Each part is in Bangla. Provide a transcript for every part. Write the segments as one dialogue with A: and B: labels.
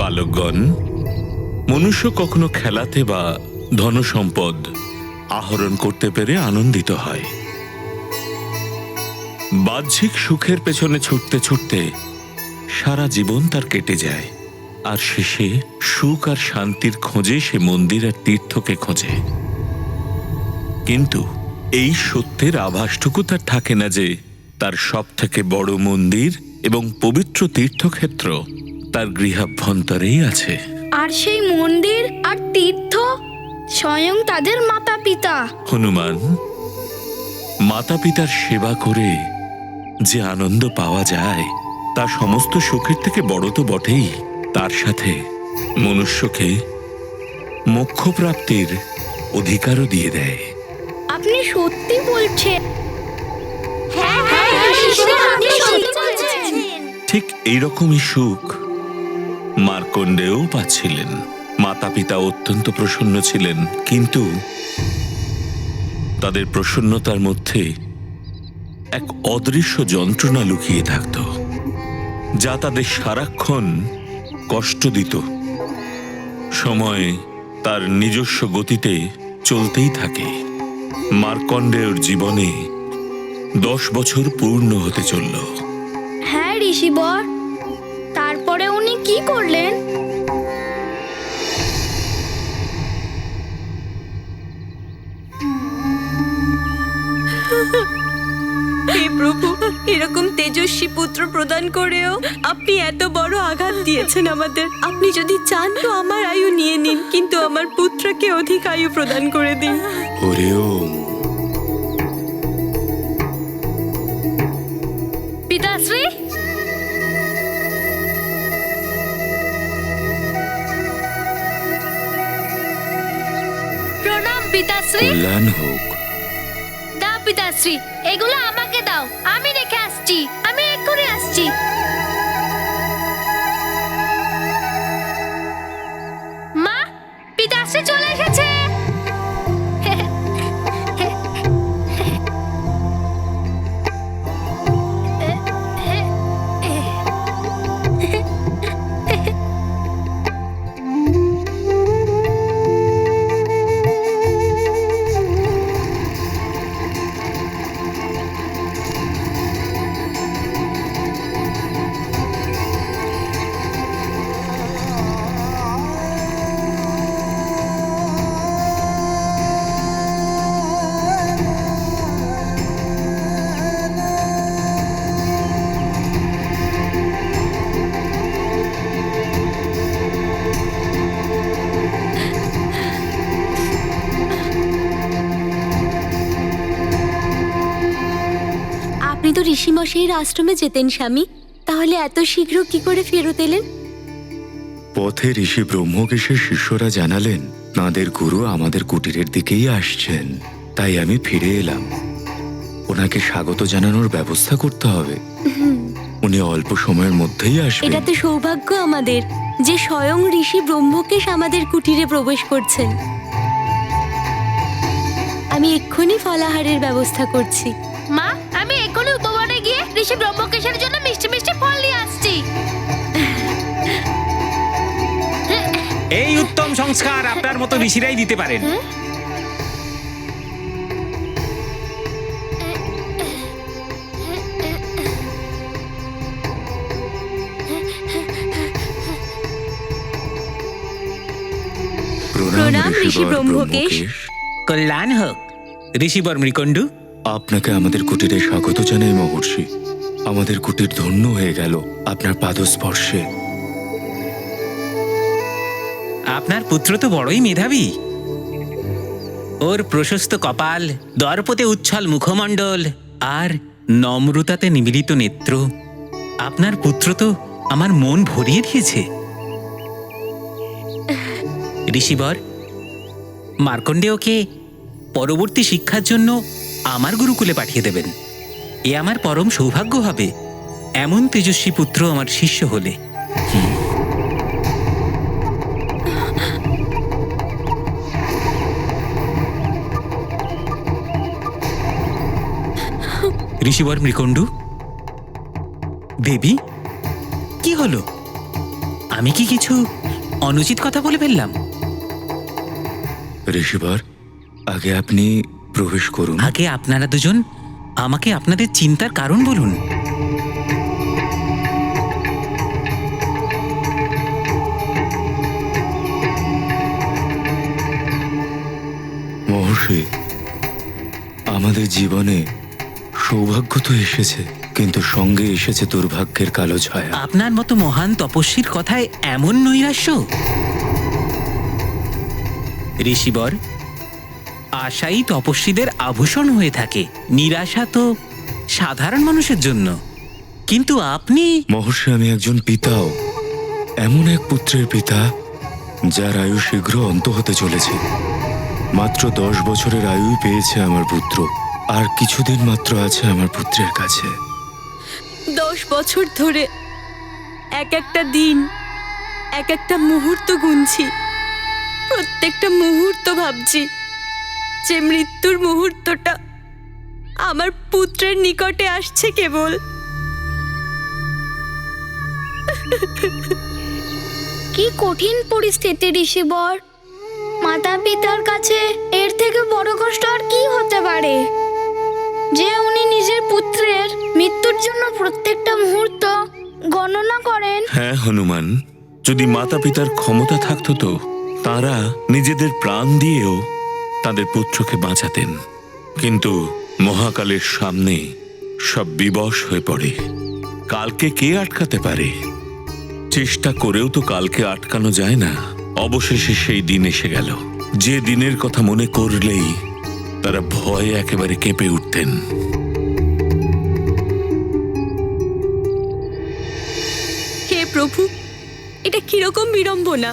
A: বালকগণ, মনুষ্য কখনো খেলাতে বা ধনসম্পদ আহরণ করতে পেরে আনন্দিত হয়। বাহ্যিক সুখের পেছনে ছুটতে ছুটতে সারা জীবন তার কেটে যায়, আর শেষে সুখ আর শান্তির খোঁজে সে মন্দির আর তীর্থকে খোঁজে। কিন্তু এই সত্যের আভাসটুকু তার থাকে না যে তার সব থেকে বড় মন্দির এবং পবিত্র তীর্থক্ষেত্র তার গৃহাভ্যন্তরেই আছে।
B: আর সেই মন্দির আর তীর্থ স্বয়ং তাদের মাতা পিতা।
A: হনুমান, মাতা পিতার সেবা করে যে আনন্দ পাওয়া যায় তা সমস্ত সুখের থেকে বড় তো বটেই, তার সাথে মনুষ্যকে মোক্ষ প্রাপ্তির অধিকারও দিয়ে দেয়।
B: আপনি সত্যি বলছেন।
A: ঠিক এইরকমই সুখ মার্কণ্ডেয়ও পাচ্ছিলেন। মাতা পিতা অত্যন্ত প্রসন্ন ছিলেন, কিন্তু তাদের প্রসন্নতার মধ্যে এক অদৃশ্য যন্ত্রণা লুকিয়ে থাকত, যা তাদের সারাক্ষণ কষ্ট দিত। সময় তার নিজস্ব গতিতে চলতেই থাকে। মার্কণ্ডেয়র জীবনে 10 বছর পূর্ণ হতে চলল।
B: হ্যাঁ ঋষিবর, তারপরে উনি কি করলেন?
C: হে প্রভু, এরকম তেজস্বী পুত্র প্রদান করেও আপনি এত বড় আঘাত দিয়েছেন আমাদের। আপনি যদি চান তো আমার আয়ু নিয়ে নিন, কিন্তু আমার পুত্রকে অধিক আয়ু প্রদান করে দিন।
A: হরি ওম।
B: পিতাশ্রী, প্রণাম পিতাশ্রী।
A: কল্যাণ হোক।
B: দাও পিতাশ্রী, এগুলো আমাকে দাও, আমি রেখে আসছি, আমি এক্ষুনি আসছি। মা, পিতাশ্রী চলে এসেছে।
C: আপনি তো ঋষিমশাইয়ের আশ্রমে যেতেন স্বামী, তাহলে এত শীঘ্র কি করে ফেরত এলেন?
D: পথে ঋষি ব্রহ্মকেশের শিষ্যরা জানালেন তাঁদের গুরু আমাদের কুটিরের দিকেই আসছেন, তাই আমি ফিরে এলাম। ওনাকে স্বাগত জানানোর ব্যবস্থা করতে হবে। উনি অল্প সময়ের মধ্যেই আসবেন।
C: এটা তো সৌভাগ্য আমাদের যে স্বয়ং ঋষি ব্রহ্মকেশ আমাদের কুটিরে প্রবেশ করছেন। আমি এক্ষুনি ফলাহারের ব্যবস্থা করছি।
B: মা, আমি এক্ষুনি উপবনে গিয়ে ঋষি ব্রহ্মকেশের জন্য মিষ্টি মিষ্টি ফল নিয়ে আসছি।
E: এই উত্তম সংস্কার আপনার মতো ঋষিরাই দিতে পারেন।
C: প্রণাম ঋষি ব্রহ্মকেশ।
E: কল্যাণ হোক ঋষিবর মৃকণ্ডু।
D: আপনাকে আমাদের কুটিরে স্বাগত জানাই মহর্ষি। আমাদের কুটির ধন্য হয়ে গেল আপনার পাদস্পর্শে।
E: আপনার পুত্র তো বড়ই মেধাবী। ওর প্রশস্ত কপাল, দর্পতে উচ্ছল মুখমণ্ডল আর নম্রতাতে নিমিলিত নেত্র, আপনার পুত্র তো আমার মন ভরিয়ে দিয়েছে। ঋষিবর, মার্কণ্ডেয়কে পরবর্তী শিক্ষার জন্য আমার গুরুকুলে পাঠিয়ে দেবেন। এ আমার পরম সৌভাগ্য হবে, এমন তেজস্বী পুত্র আমার শিষ্য হলে। ঋষিবর মৃকণ্ডু, দেবী, কি হলো? আমি কি কিছু অনুচিত কথা বলে ফেললাম?
D: ঋষিবর, আগে আপনি প্রবেশ করুন।
E: আগে আপনারা দুজন আমাকে আপনাদের চিন্তার কারণ বলুন।
D: মহর্ষি, আমাদের জীবনে সৌভাগ্য তো এসেছে, কিন্তু সঙ্গে এসেছে দুর্ভাগ্যের কালো ছায়া।
E: আপনার মতো মহান তপস্বীর কথায় এমন নৈরাশ্য? ঋষিবর, আশাই তপস্বীদের আভূষণ হয়ে থাকে, নিরাশা তো সাধারণ মানুষের জন্য। কিন্তু আপনি...
D: মহর্ষি, আমি একজন পিতাও, এমন এক পুত্রের পিতা যার আয়ু শীঘ্র অন্ত হতে চলেছে। মাত্র 10 বছরের আয়ুই পেয়েছে আমার পুত্র, আর কিছুদিন মাত্র আছে আমার পুত্রের কাছে।
C: 10 বছর ধরে এক একটা দিন, এক একটা মুহূর্ত গুনছি। প্রত্যেকটা মুহূর্ত ভাবছি যে মৃত্যুর মুহূর্তটা আমার পুত্রের নিকটে আসছে কেবল।
B: কি কঠিন পরিস্থিতি ঋষিবর। মাতা পিতার কাছে এর থেকে বড় কষ্ট আর কি হতে পারে, যে উনি নিজের পুত্রের মৃত্যুর জন্য প্রত্যেকটা মুহূর্ত গণনা করেন।
A: হ্যাঁ হনুমান, যদি মাতা পিতার ক্ষমতা থাকতো তো তারা নিজেদের প্রাণ দিয়েও তাদের পুত্রকে বাঁচাতেন। কিন্তু মহাকালের সামনে সব বিবশ হয়ে পড়ে। কালকে কে আটকাতে পারে? চেষ্টা করেও তো কালকে আটকানো যায় না। অবশেষে সেই দিন এসে গেল, যে দিনের কথা মনে করলেই তারা ভয়ে একেবারে কেঁপে উঠতেন।
C: হে প্রভু, এটা কিরকম বিড়ম্বনা!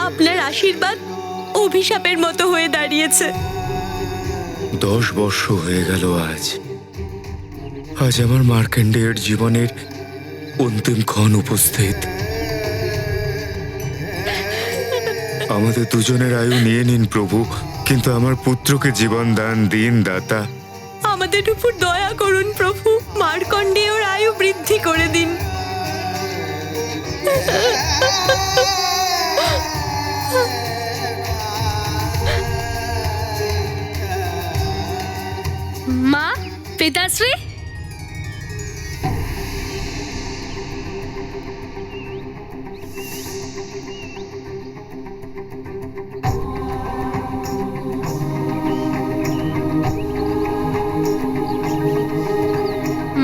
C: আপনার আশীর্বাদ অভিশাপের মতো হয়ে দাঁড়িয়েছে।
D: 10 বর্ষ হয়ে গেল আজ। আজ আমার মার্কেন্ডেয়ের জীবনের অন্তিম ক্ষণ উপস্থিত। আমাদের দুজনের আয়ু নিয়ে নিন প্রভু, কিন্তু আমার পুত্রকে জীবন দান দিন দাতা।
C: আমাদের উপর দয়া করুন প্রভু, মার্কণ্ডেয়র আয়ু বৃদ্ধি করে দিন।
B: মা, পিতাশ্রী,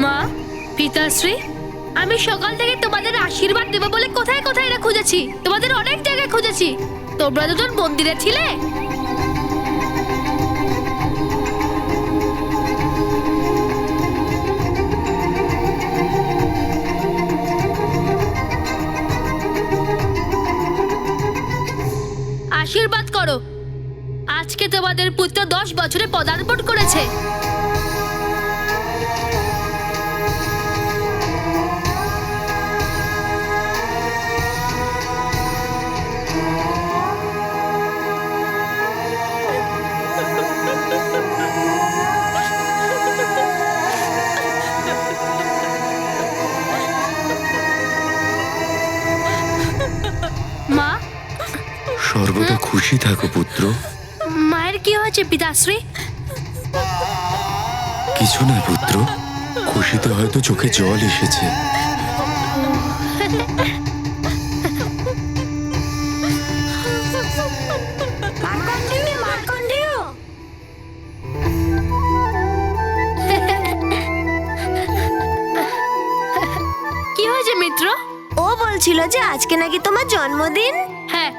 B: মা, পিতাশ্রী, আমি সকাল থেকে তোমাদের আশীর্বাদ দেবো বলে কোথায় কোথায় না খুঁজেছি, তোমাদের অনেক জায়গায় খুঁজেছি। তোমরা দুজন মন্দিরে ছিলে। আশীর্বাদ করো, আজকে তোমাদের পুত্র 10 বছরে পদার্পণ করেছে। মা,
D: সর্বদা খুশি থাকো পুত্র।
B: মায়ের কি হয়েছে পিতাশ্রী?
D: কিছু না পুত্র, খুশিতে হয়তো চোখে জল এসেছে।
B: কি হয়েছে মিত্র?
F: ও বলছিল যে আজকে নাকি তোমার জন্মদিন।
B: হ্যাঁ,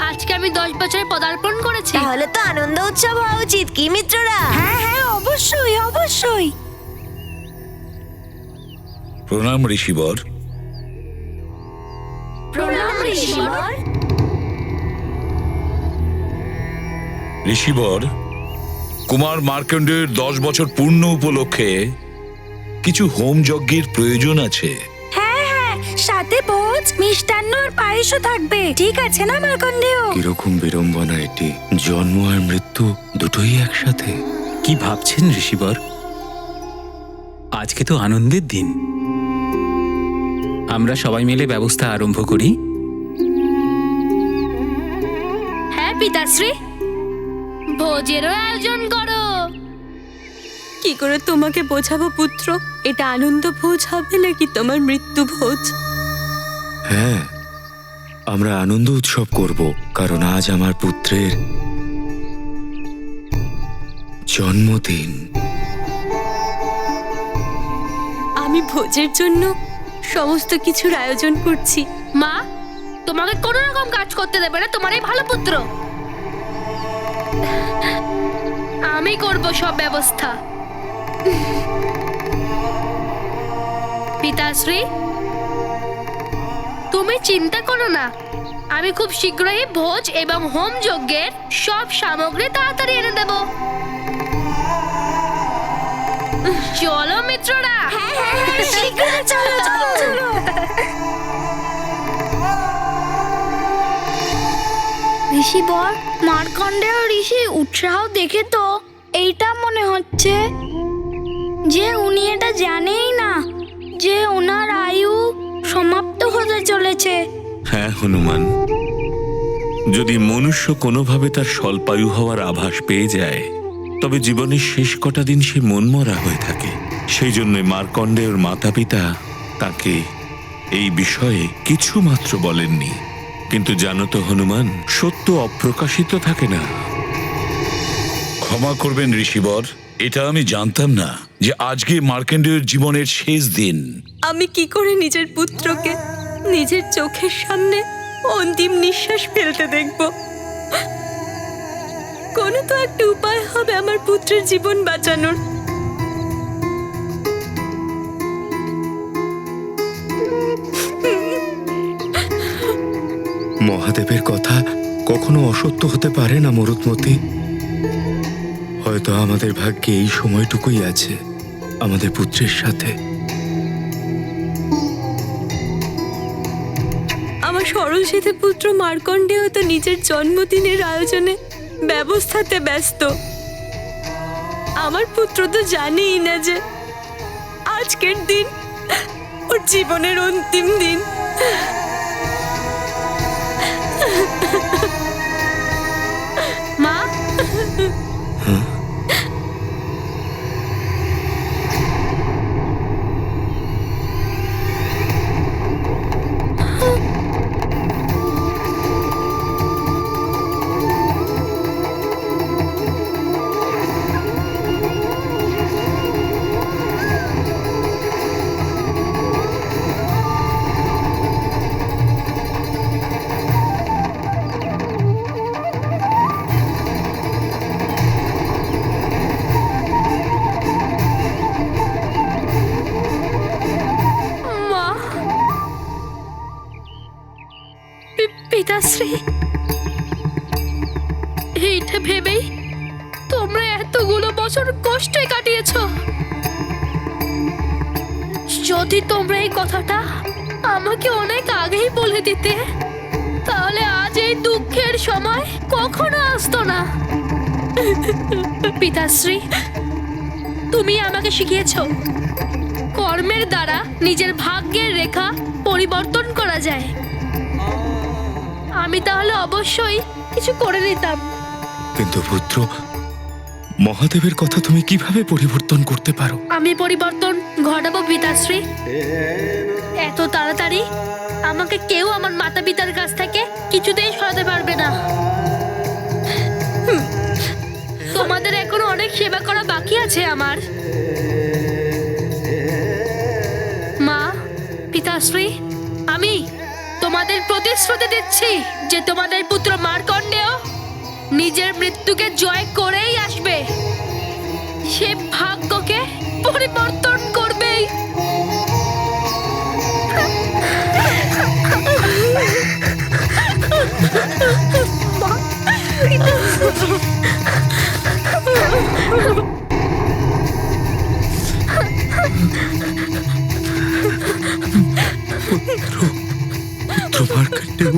B: আজকে আমি 10 বছরে পদার্পণ করেছি।
F: তাহলে তো আনন্দ উৎসব হওয়া উচিত, কি মিত্ররা? হ্যাঁ হ্যাঁ, অবশ্যই অবশ্যই।
A: প্রণাম ঋষিবর।
F: প্রণাম ঋষিবর।
A: ঋষিবর, কুমার মার্কণ্ডের 10 বছর পূর্ণ উপলক্ষে কিছু হোম যজ্ঞের প্রয়োজন আছে।
F: হ্যাঁ হ্যাঁ, সাথে ভোজ, মিষ্টান্ন আর পায়েসও থাকবে। ঠিক আছে না মার্কণ্ডেয়?
D: কিরকম বিড়ম্বনা এটি! জন্ম আর মৃত্যু দুটোই একসাথে।
E: কি ভাবছেন ঋষিবর? আজকে তো আনন্দের দিন। আমরা সবাই মিলে ব্যবস্থা আরম্ভ করি।
B: হ্যাঁ পিতাশ্রী, ভোজেরও আয়োজন করো।
C: কি করে তোমাকে বোঝাবো পুত্র, এটা আনন্দ ভোজ হবে নাকি তোমার মৃত্যু ভোজ?
D: হ্যাঁ, আমরা আনন্দ উৎসব করব, কারণ আজ আমার পুত্রের জন্মদিন।
C: আমি ভোজের জন্য সমস্ত কিছুর আয়োজন করছি।
B: মা, তোমাকে কোনো রকম কাজ করতে দেবে না তোমার এই ভালো পুত্র। আমি করব সব ব্যবস্থা। পিতাশ্রী, তুমি চিন্তা করো না, আমি খুব শীঘ্রই ভোজ এবং হোম যজ্ঞের সব সামগ্রী তাড়াতাড়ি এনে দেব। চলো মিত্ররা। ঋষিবর, মার্কণ্ডেয় ঋষি উৎসাহ দেখে তো এইটা মনে হচ্ছে যে উনি এটা জানেই না যে ওনার আয়ু সমাপ্ত হতে চলেছে।
A: হ্যাঁ হনুমান, যদি মনুষ্য কোনোভাবে তার স্বল্পায়ু হওয়ার আভাস পেয়ে যায় তবে জীবনের শেষ কটা দিন সে মনমরা হয়ে থাকে। সেই জন্য মার্কণ্ডেয়র মাতা পিতা তাকে এই বিষয়ে কিছু মাত্র বলেননি। কিন্তু জানো তো হনুমান, সত্য অপ্রকাশিত থাকে না।
G: ক্ষমা করবেন ঋষিবর, এটা আমি জানতাম না যে আজকে মার্কেন্ডেয়ের জীবনের শেষ দিন।
C: আমি কি করে নিজের পুত্রকে নিজের চোখের সামনে অন্তিম নিঃশ্বাস ফেলতে দেখব? কোনো তো একটা উপায় হবে আমার পুত্রের জীবন বাঁচানোর।
D: মহাদেবের কথা কখনো অসত্য হতে পারে না মরুৎমতি। হয়তো আমাদের ভাগ্যে এই সময়টুকুই আছে আমাদের পুত্রের সাথে।
C: আমার সরল সেতু পুত্র মার্কণ্ডেয় তো নিজের জন্মদিনের আয়োজনে ব্যবস্থাতে ব্যস্ত। আমার পুত্র তো জানেই না যে আজকের দিন ওর জীবনের অন্তিম দিন।
B: মা, মা, পিতাশ্রী, এইটা ভেবেই তোমরা এতগুলো বছর কষ্টে কাটিয়েছ। যদি তোমরা এই কথাটা আমাকে অনেক আগেই বলে দিতে, তাহলে আজ এই দুঃখের সময় কখনো আসতো না। পিতাশ্রী, তুমি আমাকে শিখিয়েছো কর্মের দ্বারা নিজের ভাগ্যের রেখা পরিবর্তন করা যায়। আমি তাহলে অবশ্যই কিছু করে নিতাম।
D: কিন্তু পুত্র, মহাদেবের কথা তুমি কিভাবে পরিবর্তন করতে পারো?
B: আমি পরিবর্তন ঘটাবো পিতাশ্রী। এত তাড়াতাড়ি আমাকে কেউ আমার মাতা পিতার কাছ থেকে কিছুতেই সরাতে পারবে না। তোমাদের এখনো অনেক সেবা করা বাকি আছে আমার। মা, পিতাশ্রী, আমি তোমাদের প্রতিশ্রুতি দিচ্ছি যে তোমাদের পুত্র মার্কণ্ডেয় নিজের মৃত্যুকে জয় করেই আসবে। সে ভাগ্যকে পরিবর্তন করবেই।
D: পুত্র মার্কণ্ডেয়,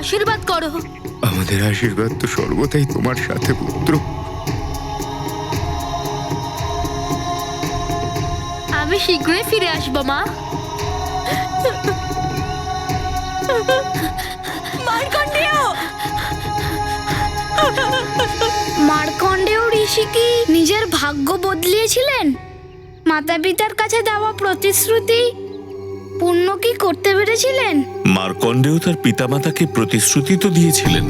C: আশীর্বাদ করো।
D: আমাদের আশীর্বাদ তো সর্বদাই তোমার সাথে পুত্র।
C: আমি শীঘ্রই ফিরে আসবো মা। মার্কণ্ডেয়!
B: মার্কণ্ডেয় ঋষি কি নিজের ভাগ্য বদলিয়েছিলেন? মাতা পিতার কাছে দেওয়া প্রতিশ্রুতি পূর্ণ কি করতে পেরেছিলেন?
A: মার্কণ্ডেয় তার পিতামাতাকে প্রতিশ্রুতি তো দিয়েছিলেন,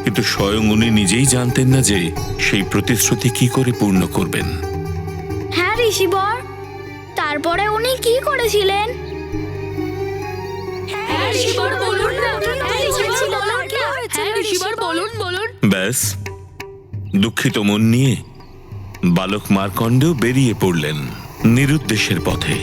A: কিন্তু স্বয়ং উনি নিজেই জানতেন না যে সেই প্রতিশ্রুতি কি করে পূর্ণ করবেন।
B: হ্যাঁ ঋষিবর, তারপরে উনি কি করেছিলেন?
C: হ্যাঁ ঋষিবর, বলুন না। হ্যাঁ ঋষিবর, বলুন বলুন।
A: ব্যাস, দুঃখিত মন নিয়ে বালক মার্কণ্ডেয় বেরিয়ে পড়লেন নিরুদ্দেশের পথে।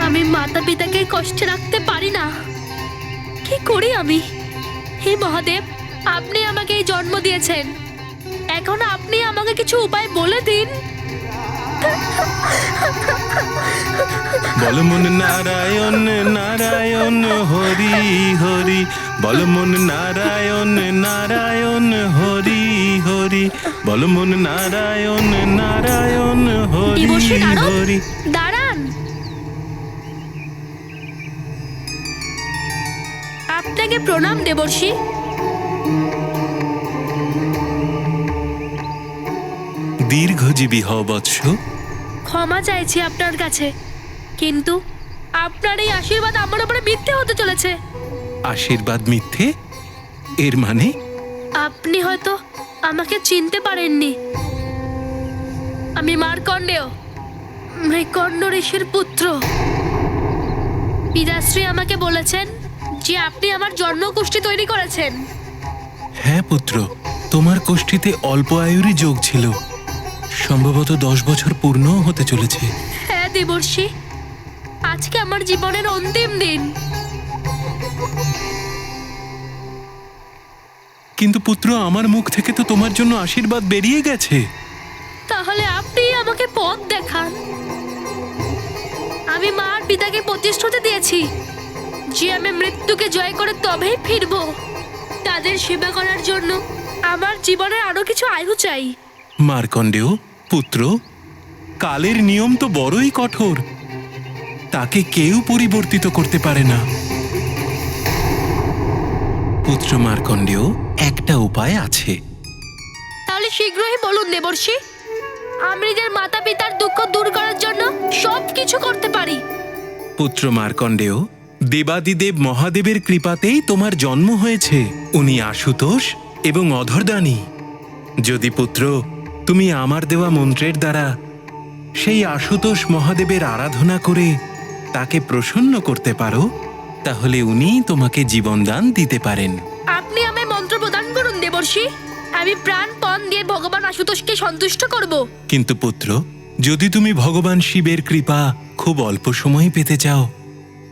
C: আমি মাতা পিতাকে কষ্টে রাখতে পারি না। কি করি আমি? হে মহাদেব, আপনি আমাকে এই জন্ম দিয়েছেন, এখন আপনি আমাকে কিছু উপায় বলে দিন।
H: বল মন নারায়ণ নারায়ণ হরি হরি, বল মন নারায়ণ নারায়ণ হরি হরি, বল মন নারায়ণ নারায়ণ হরি
C: দেবর্ষি নারদ,
H: হরি।
C: দাঁড়ান। আপনাকে প্রণাম দেবর্ষি।
H: দীর্ঘজীবী হও বৎস।
C: ক্ষমা চাইছি আপনার কাছে, কিন্তু আপনার এই আশীর্বাদ আমার উপরে মিথ্যে হতে চলেছে।
H: আশীর্বাদ মিথ্যে? এর মানে?
C: আপনি হয়তো আমাকে চিনতে পারেননি। আমি মার্কণ্ডেয়, মৃকণ্ড ঋষির পুত্র। পিতাশ্রী আমাকে বলেছেন যে আপনি আমার জন্মকুষ্ঠী তৈরি করেছেন।
H: হ্যাঁ পুত্র, তোমার কোষ্ঠীতে অল্প আয়ুরই যোগ ছিল, সম্ভবত 10 বছর পূর্ণ হতে চলেছে।
C: হ্যাঁ দেবর্ষি, আজকে আমার জীবনের অন্তিম দিন।
H: কিন্তু পুত্র, আমার মুখ থেকে তো তোমার জন্য আশীর্বাদ বেরিয়ে গেছে।
C: তাহলে আপনি আমাকে পথ দেখান। আমি মা আর পিতাকে প্রতিশ্রুতি দিয়েছি যে আমি মৃত্যুকে জয় করে তবেই ফিরব। তাদের সেবা করার জন্য আমার জীবনের আরো কিছু আয়ু চাই।
H: মার্কণ্ডেয় পুত্র, কালের নিয়ম তো বড়ই কঠোর, তাকে কেউ পরিবর্তিত করতে পারে না। পুত্র মার্কণ্ডেয়, একটা উপায় আছে।
C: তাহলে শীঘ্রই বলুন দেবর্ষি, আমি নিজের মাতা পিতার দুঃখ দূর করার জন্য সব কিছু করতে পারি।
H: পুত্র মার্কণ্ডেয়, দেবাদিদেব মহাদেবের কৃপাতেই তোমার জন্ম হয়েছে। উনি আশুতোষ এবং অধরদানী। যদি পুত্র তুমি আমার দেওয়া মন্ত্রের দ্বারা সেই আশুতোষ মহাদেবের আরাধনা করে তাকে প্রসন্ন করতে পারো, তাহলে উনি তোমাকে জীবনদান দিতে পারেন।
C: আপনি আমায় মন্ত্র প্রদান করুন দেবর্ষি, আমি প্রাণপণ দিয়ে ভগবান আশুতোষকে সন্তুষ্ট করব।
H: কিন্তু পুত্র, যদি তুমি ভগবান শিবের কৃপা খুব অল্প সময় পেতে চাও,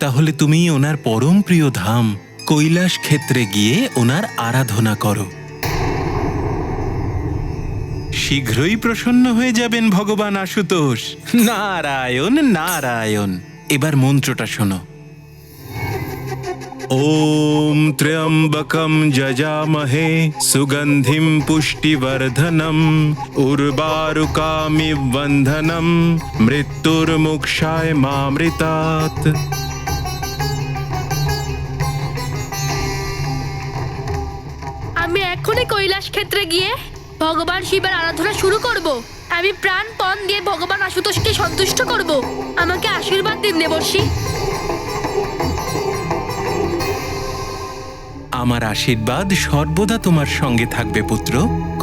H: তাহলে তুমি ওনার পরম প্রিয় ধাম কৈলাস ক্ষেত্রে গিয়ে ওনার আরাধনা করো। শীঘ্রই প্রসন্ন হয়ে যাবেন ভগবান আশুতোষ। নারায়ণ নারায়ণ। এবার মন্ত্রটা শোনো। ওম ত্র্যম্বকম যজামহে সুগন্ধিম পুষ্টিবর্ধনম উর্বারুকামিব বন্ধনম মৃত্যুর্মুক্ষায় মামৃতাৎ।
C: আমি এখনই কৈলাস ক্ষেত্রে গিয়ে ভগবান শিবের আরাধনা শুরু করব। আমি প্রাণপণ দিয়ে ভগবান আশুতোষকে সন্তুষ্ট করব। আমাকে আশীর্বাদ দিন দেবর্ষি।
H: আমার আশীর্বাদ সর্বদা তোমার সঙ্গে থাকবে পুত্র।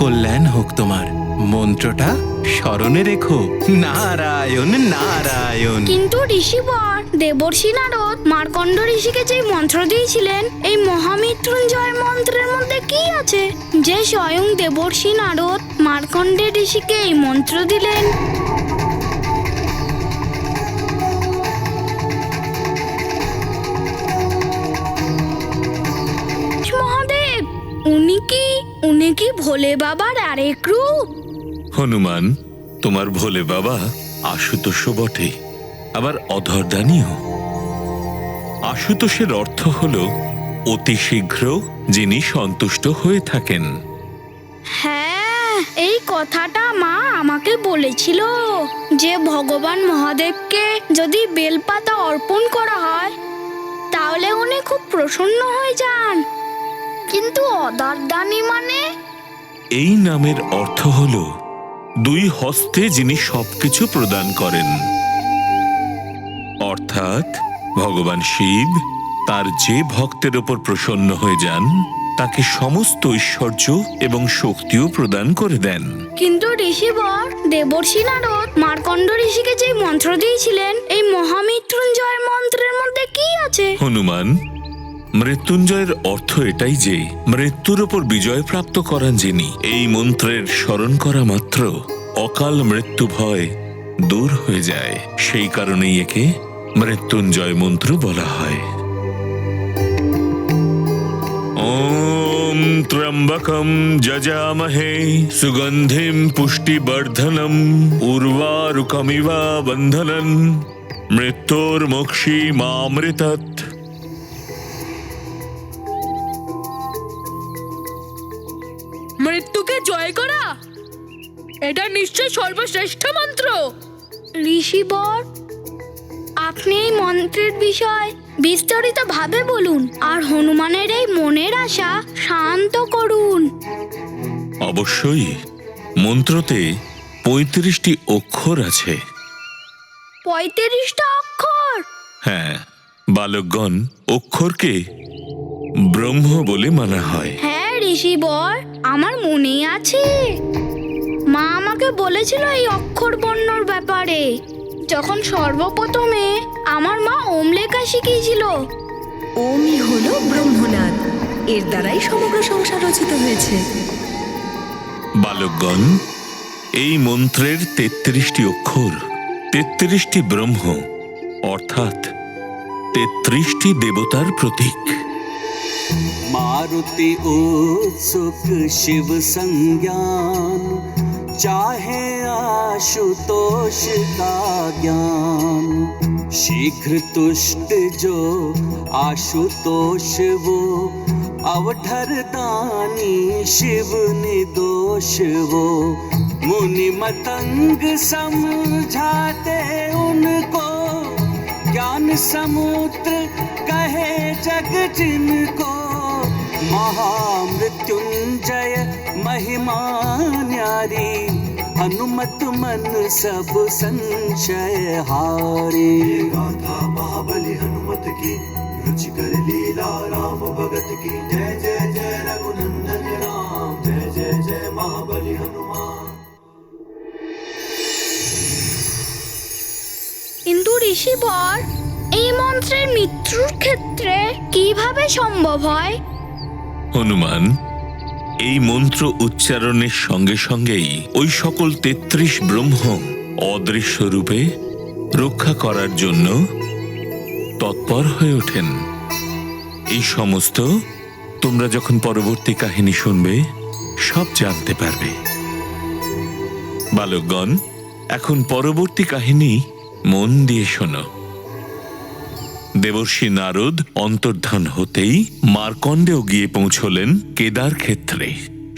H: কল্যাণ হোক তোমার। মন্ত্রটা স্মরণে রেখো। নারায়ণ নারায়ণ।
B: কিন্তু ঋষিবর, দেবর্ষি নারদ মার্কণ্ড ঋষিকে যে মন্ত্র দিয়েছিলেন, এই মহামৃত্যুঞ্জয় মন্ত্রের মধ্যে কি আছে যে স্বয়ং দেবর্ষি নারদ মার্কণ্ডে ঋষিকে এই মন্ত্র দিলেন? মহাদেব, কি ভোলে বাবার আরেক রূপ?
A: হনুমান, তোমার ভোলে বাবা আশুতোষ বটে, আবার অধরদানীও। আশুতোষের অর্থ হল অতি শীঘ্র যিনি সন্তুষ্ট হয়ে থাকেন।
B: হ্যাঁ, এই কথাটা মা আমাকে বলেছিল যে ভগবান মহাদেবকে যদি বেলপাতা অর্পণ করা হয় তাহলে উনি খুব প্রসন্ন হয়ে যান। কিন্তু অদারদানি মানে?
A: এই নামের অর্থ হল দুই হস্তে যিনি সবকিছু প্রদান করেন, অর্থাৎ ভগবান শিব তার যে ভক্তের ওপর প্রসন্ন হয়ে যান তাকে সমস্ত ঐশ্বর্য এবং শক্তিও প্রদান করে দেন।
B: কিন্তু ঋষিবর, দেবর্ষি নারদ মার্কণ্ড ঋষিকে যে মন্ত্র দিয়েছিলেন, এই মহামৃত্যুঞ্জয় মন্ত্রের মধ্যে কি আছে?
A: হনুমান, মৃত্যুঞ্জয়ের অর্থ এটাই যে মৃত্যুর ওপর বিজয় প্রাপ্ত করান যিনি। এই মন্ত্রের স্মরণ করা মাত্র অকাল মৃত্যু ভয় দূর হয়ে যায়। সেই কারণেই একে মৃত্যুঞ্জয় মন্ত্র বলা হয়। ওম ত্র্যম্বকম যজামহে সুগন্ধিম পুষ্টিবর্ধনম উর্বারুকমিব বন্ধনন মৃত্যুর্মোক্ষীমামৃতৎ।
C: মৃত্যুকে জয় করা, এটা নিশ্চয় সর্বশ্রেষ্ঠ মন্ত্র।
B: ঋষিবর, আপনি এই মন্ত্রের বিষয় বিস্তারিত ভাবে বলুন আর হনুমানের এই মনের আশা শান্ত করুন।
A: অবশ্যই, মন্ত্রতে ৩৫টি অক্ষর আছে।
B: ৩৫টা অক্ষর?
A: হ্যাঁ, বালকগণ, অক্ষরকে ব্রহ্ম বলে মানা হয়।
B: হ্যাঁ ঋষিবর, আমার মনেই আছে। মা আমাকে বলেছিল এই অক্ষর বর্ণর ব্যাপারে যখন সর্বপ্রথমে আমার মা ওম লেখা শিখিয়েছিল।
C: ওমই হলো ব্রহ্মনাদ, এর দ্বারাই সমগ্র সংসার রচিত হয়েছে।
A: বালকগণ, এই মন্ত্রের ৩৩টি অক্ষর ৩৩টি ব্রহ্ম অর্থাৎ ৩৩টি দেবতার প্রতীক।
I: मारुति उत्सुक शिव संज्ञान, चाहे आशुतोष का ज्ञान। शीघ्र तुष्ट जो आशुतोष वो, अवठर दानी शिव निर्दोष वो। मुनि मतंग समझाते उनको, ज्ञान समुद्र कहे जग जिनको। महामृत्युंजय महिमा न्यारी, हनुमत मन सब संशय हारी। गाथा महाबली हनुमत की, रुचिकर लीला राम भगत की। जय जय जय रघुनंदन राम, जय जय जय महाबली हनुमान।
B: কিন্তু ঋষিবর, এই মন্ত্রের মৃত্যুর ক্ষেত্রে কিভাবে সম্ভব হয়?
A: হনুমান, এই মন্ত্র উচ্চারণের সঙ্গে সঙ্গেই ওই সকল ৩৩ ব্রহ্ম অদৃশ্য রূপে রক্ষা করার জন্য তৎপর হয়ে ওঠেন। এই সমস্ত তোমরা যখন পরবর্তী কাহিনী শুনবে সব জানতে পারবে। বালকগণ, এখন পরবর্তী কাহিনী মন দিয়ে শোনো। দেবর্ষি নারদ অন্তর্ধান হতেই মার্কণ্ডেয় গিয়ে পৌঁছলেন কেদার ক্ষেত্রে।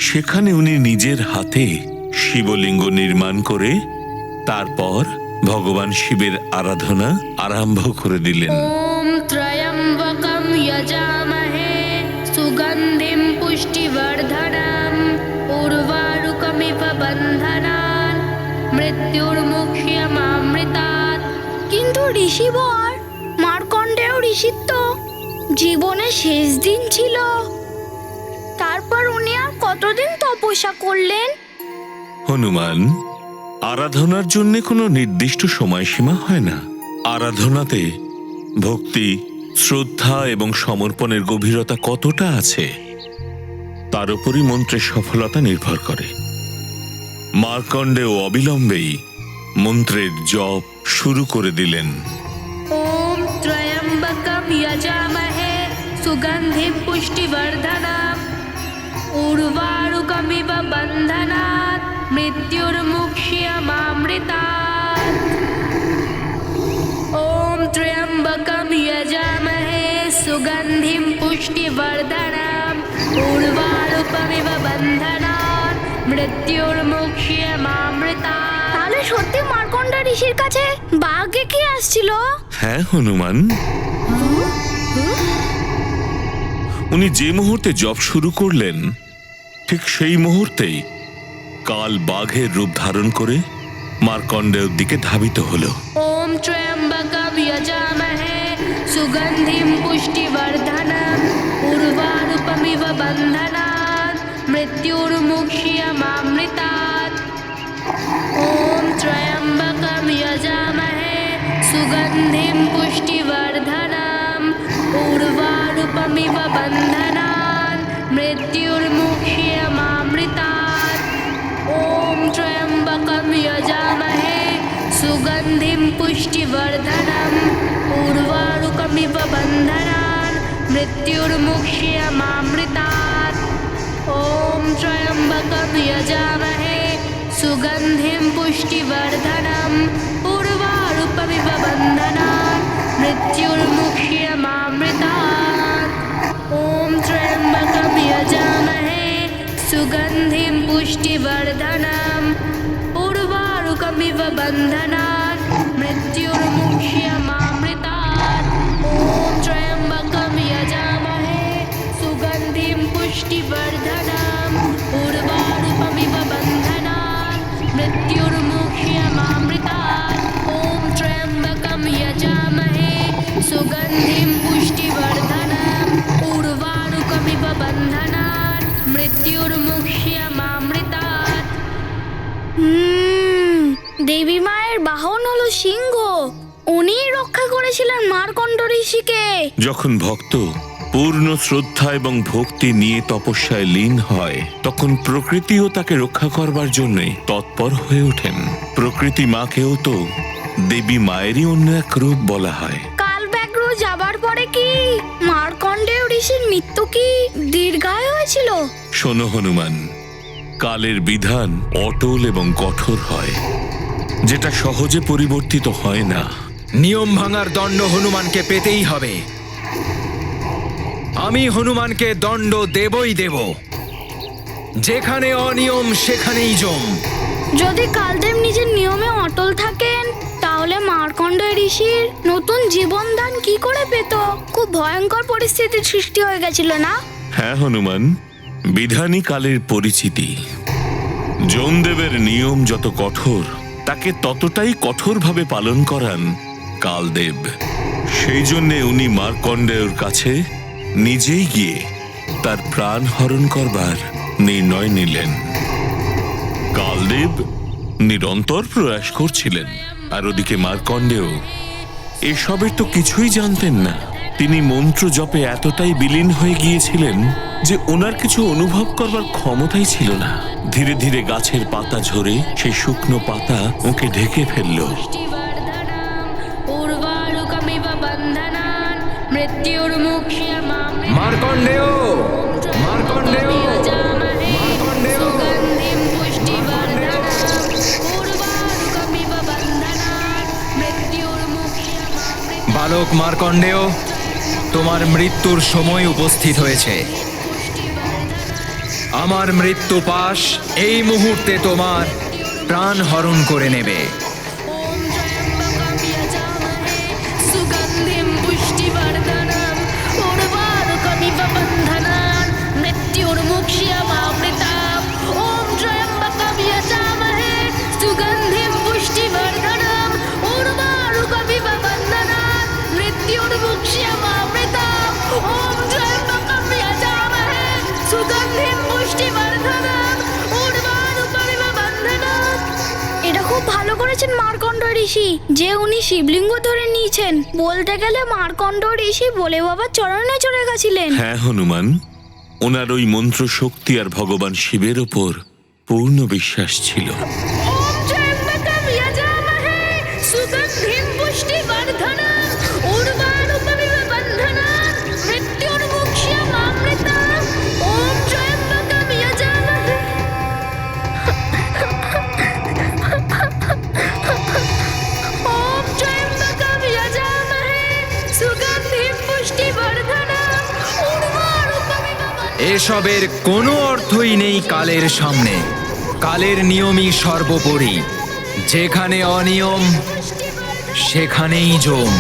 A: সেখানে উনি নিজের হাতে শিবলিঙ্গ নির্মাণ করে তারপর ভগবান শিবের আরাধনা আরম্ভ করে দিলেন।
B: ওম ত্রয়ম্বকম যজামহে সুগন্ধিম পুষ্টিবর্ধনম উর্বারুকমিব বন্ধনান মৃত্যুর্মুক্ষীয়মামৃতাৎ। কিন্তু ঋষিবর, মার্কণ্ডেয় ঋষির তো জীবনের শেষ দিন ছিল। তারপর উনি আর কতদিন তপস্যা করলেন?
A: হনুমান, আরাধনার জন্য কোনো নির্দিষ্ট সময়সীমা হয় না। আরাধনাতে ভক্তি, শ্রদ্ধা এবং সমর্পণের গভীরতা কতটা আছে তার উপরই মন্ত্রের সফলতা নির্ভর করে। মার্কণ্ডেয় অবিলম্বেই মন্ত্রের জপ শুরু করে দিলেন।
B: ওম ত্রয়ম্বকম যজামহে সুগন্ধিম পুষ্টিবর্ধনম উর্বারুকমিব उर्वारुकमिव बन्धनात् मृत्युर्मुक्ष्यमामृतात् ॐ त्र्यम्बकं यजामहे सुगन्धिं पुष्टिवर्धनम् उर्वारुकमिव बन्धनात् मृत्युर्मुक्ष्यमामृतात्। তাহলে সত্যি মার্কণ্ড ঋষির কাছে বাঘে কি আসছিল?
A: হ্যাঁ হনুমান, উনি যে মুহূর্তে জপ শুরু করলেন ঠিক সেই মুহূর্তেই কাল বাঘের রূপ ধারণ করে মার্কণ্ডেয়ের দিকে ধাবিত হলো।
B: ॐ त्र्यम्बकं यजामहे सुगन्धिं पुष्टिवर्धनम् उर्वारुकमिव बन्धनात् मृत्युर्मुक्ष्यमामृतात् ॐ त्र्यम्बकं यजामहे सुगन्धिं पुष्टिवर्धनम् उर्वारुकमिव बन्धनात् मृत्युर्मुक्ष्यमामृतात् ॐ त्र्यम्बकं यजामहे सुगन्धिं पुष्टिवर्धनम् उर्वारुकमिव बन्धनान् मृत्युर्मुक्ष्यमामृतात् ॐ त्र्यम्बकं यजामहे सुगन्धिं पुष्टिवर्धनम् उर्वारुकमिव बन्धनान् मृत्युर्मुक्ष्यमामृतात् ॐ त्र्यम्बकं यजामहे सुगन्धिं पुष्टिवर्धनम् उर्वारुकमिव बन्धनान् मृत्युर्मुक्ष्यमामृतात् ॐ त्र्यम्बकं यजामहे सुगन्धिं पुष्टिवर्धनम् उर्वारुकमिव बन्धनान् मृत्युर्मुक्ष्यमामृतात् ॐ त्र्यम्बकं यजामहे सुगन्धिं पुष्टिवर्धनम् उर्वारुकमिव बन्धनान् मृत्युर्मुक्ष्यमामृतात्। দেবী মায়ের বাহন হলো সিংহ, উনি রক্ষা করেছিলেন মার্কণ্ড ঋষিকে।
A: যখন ভক্ত পূর্ণ শ্রদ্ধা এবং ভক্তি নিয়ে তপস্যায় লীন হয় তখন প্রকৃতিও তাকে রক্ষা করবার জন্য তৎপর হয়ে ওঠেন। প্রকৃতি মাকেও তো দেবী মায়েরই অন্য এক রূপ বলা হয়।
B: কালব্যাঘ্র যাবার পরে কি মার্কণ্ডেয় ঋষির মৃত্যু কি দীর্ঘায়ু হয়েছিল?
A: শোনো হনুমান, কালের বিধান অটল এবং কঠোর হয়, যেটা সহজে পরিবর্তিত হয় না।
J: নিয়ম ভাঙার দণ্ড হনুমানকে পেতেই হবে। আমি হনুমানকে দণ্ড দেবই দেব। যেখানে অনিয়ম সেখানেই জম।
B: যদি কালদেব নিজের নিয়মে অটল থাকেন তাহলে মার্কণ্ড ঋষির নতুন জীবনদান কি করে পেত? খুব ভয়ঙ্কর পরিস্থিতির সৃষ্টি হয়ে গেছিল না?
A: হ্যাঁ হনুমান, বিধানই কালের পরিচিতি। যমদেবের নিয়ম যত কঠোর তাকে ততটাই কঠোরভাবে পালন করান কালদেব। সেই জন্যে উনি মার্কণ্ডেয়ের কাছে নিজেই গিয়ে তার প্রাণ হরণ করবার নির্ণয় নিলেন। কালদেব নিরন্তর প্রয়াস করছিলেন, আর ওদিকে মার্কণ্ডেয় এসবের তো কিছুই জানতেন না। তিনি মন্ত্র জপে এতটাই বিলীন হয়ে গিয়েছিলেন যে ওনার কিছু অনুভব করবার ক্ষমতাই ছিল না। ধীরে ধীরে গাছের পাতা ঝরে সেই শুকনো পাতা ওকে ঢেকে ফেলল।
J: মার্কণ্ডেয়, মার্কণ্ডেয়, মার্কণ্ডেয়। বালক মার্কণ্ডেয়, তোমার মৃত্যুর সময় উপস্থিত হয়েছে। আমার মৃত্যু পাশ এই মুহূর্তে তোমার প্রাণ হরণ করে নেবে।
B: এটা খুব ভালো করেছেন মার্কণ্ড ঋষি যে উনি শিবলিঙ্গ ধরে নিয়েছেন। বলতে গেলে মার্কণ্ড ঋষি বলে বাবার চরণে চড়ে গেছিলেন।
A: হ্যাঁ হনুমান, ওনার ওই মন্ত্র শক্তি আর ভগবান শিবের ওপর পূর্ণ বিশ্বাস ছিল।
J: এসবের কোনো অর্থই নেই কালের সামনে। কালের নিয়মই সর্বোপরি। যেখানে অনিয়ম সেখানেই জম।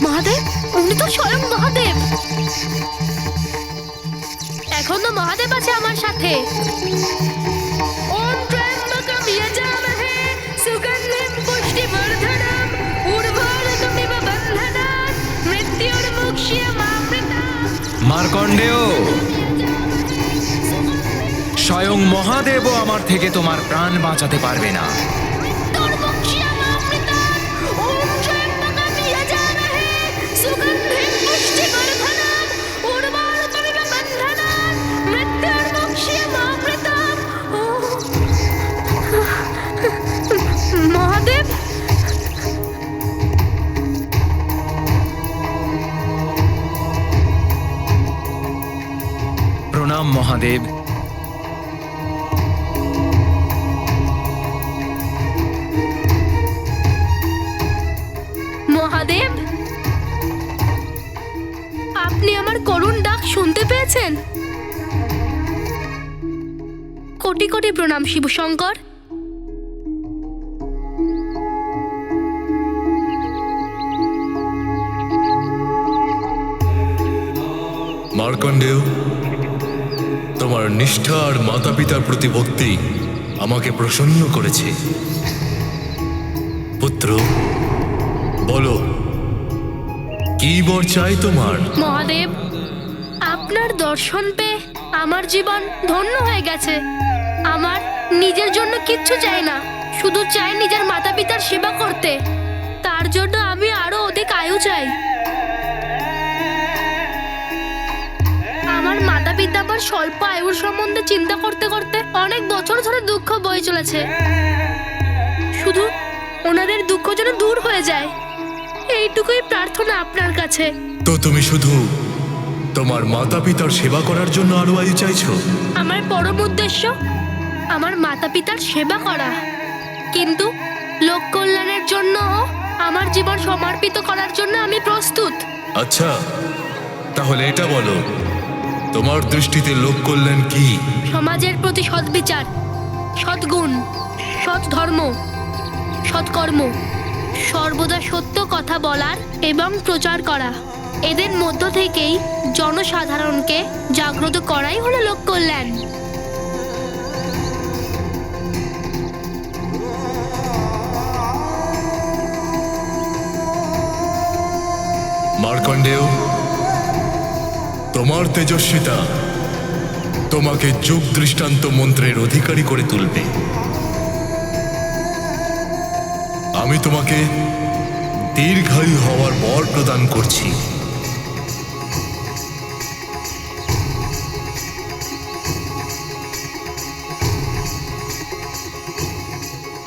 B: মহাদেব, উনি তো স্বয়ং মহাদেব। এখনো মহাদেব আছে আমার সাথে। ওম ত্র্যম্বকম যজামহে সুগন্ধিম পুষ্টিবর্ধনম উর্বারুকমিব বন্ধনাৎ মৃত্যুর্মুক্ষীয়মামৃতাৎ।
J: মার্কণ্ডেয়, স্বয়ং মহাদেবও আমার থেকে তোমার প্রাণ বাঁচাতে পারবে না।
B: মহাদেব,
J: প্রণাম মহাদেব।
B: মহাদেব, আপনি আমার করুণ ডাক শুনতে পেয়েছেন? কোটি কোটি প্রণাম শিবশঙ্কর।
K: মার্কণ্ডেয়, তোমার নিষ্ঠা আর মাতা পিতার প্রতি ভক্তি আমাকে প্রসন্ন করেছে। পুত্র, বলো, কি বর চাই তোমার?
B: মহাদেব, আপনার দর্শন পেয়ে আমার জীবন ধন্য হয়ে গেছে। আমার নিজের জন্য কিচ্ছু চাই না, শুধু চাই নিজের মাতা পিতার সেবা করতে। তার জন্য আমি আরো অধিক আয়ু চাই। আমার মাতা পিতা আমার স্বল্প আয়ুর সম্বন্ধে চিন্তা করতে করতে অনেক বছর ধরে দুঃখ বয়ে চলেছে। শুধু ওনাদের দুঃখ যেন দূর হয়ে যায়, এইটুকুই প্রার্থনা আপনার কাছে।
K: তো তুমি শুধু তোমার মাতা পিতার সেবা করার জন্য আরো আয়ু চাইছো?
B: আমার পরম উদ্দেশ্য আমার মাতা পিতার সেবা করা, কিন্তু লোক কল্যাণের জন্য আমার জীবন সমর্পিত করার জন্য আমি প্রস্তুত।
K: আচ্ছা, তাহলে এটা বলো, তোমার দৃষ্টিতে লোক কল্যাণ কি?
B: সমাজের প্রতি সদ্বিচার, সদ্গুণ, সৎ ধর্ম, সৎকর্ম, সর্বদা সত্য কথা বলার এবং প্রচার করা। এদের মধ্য থেকেই জনসাধারণকে জাগ্রত করাই হলো লোক কল্যাণ।
K: মার্কণ্ডেয়, তোমার তেজস্বিতা তোমাকে যুগ দৃষ্টান্ত মন্ত্রের অধিকারী করে তুলবে। আমি তোমাকে দীর্ঘায়ু হওয়ার বর প্রদান করছি।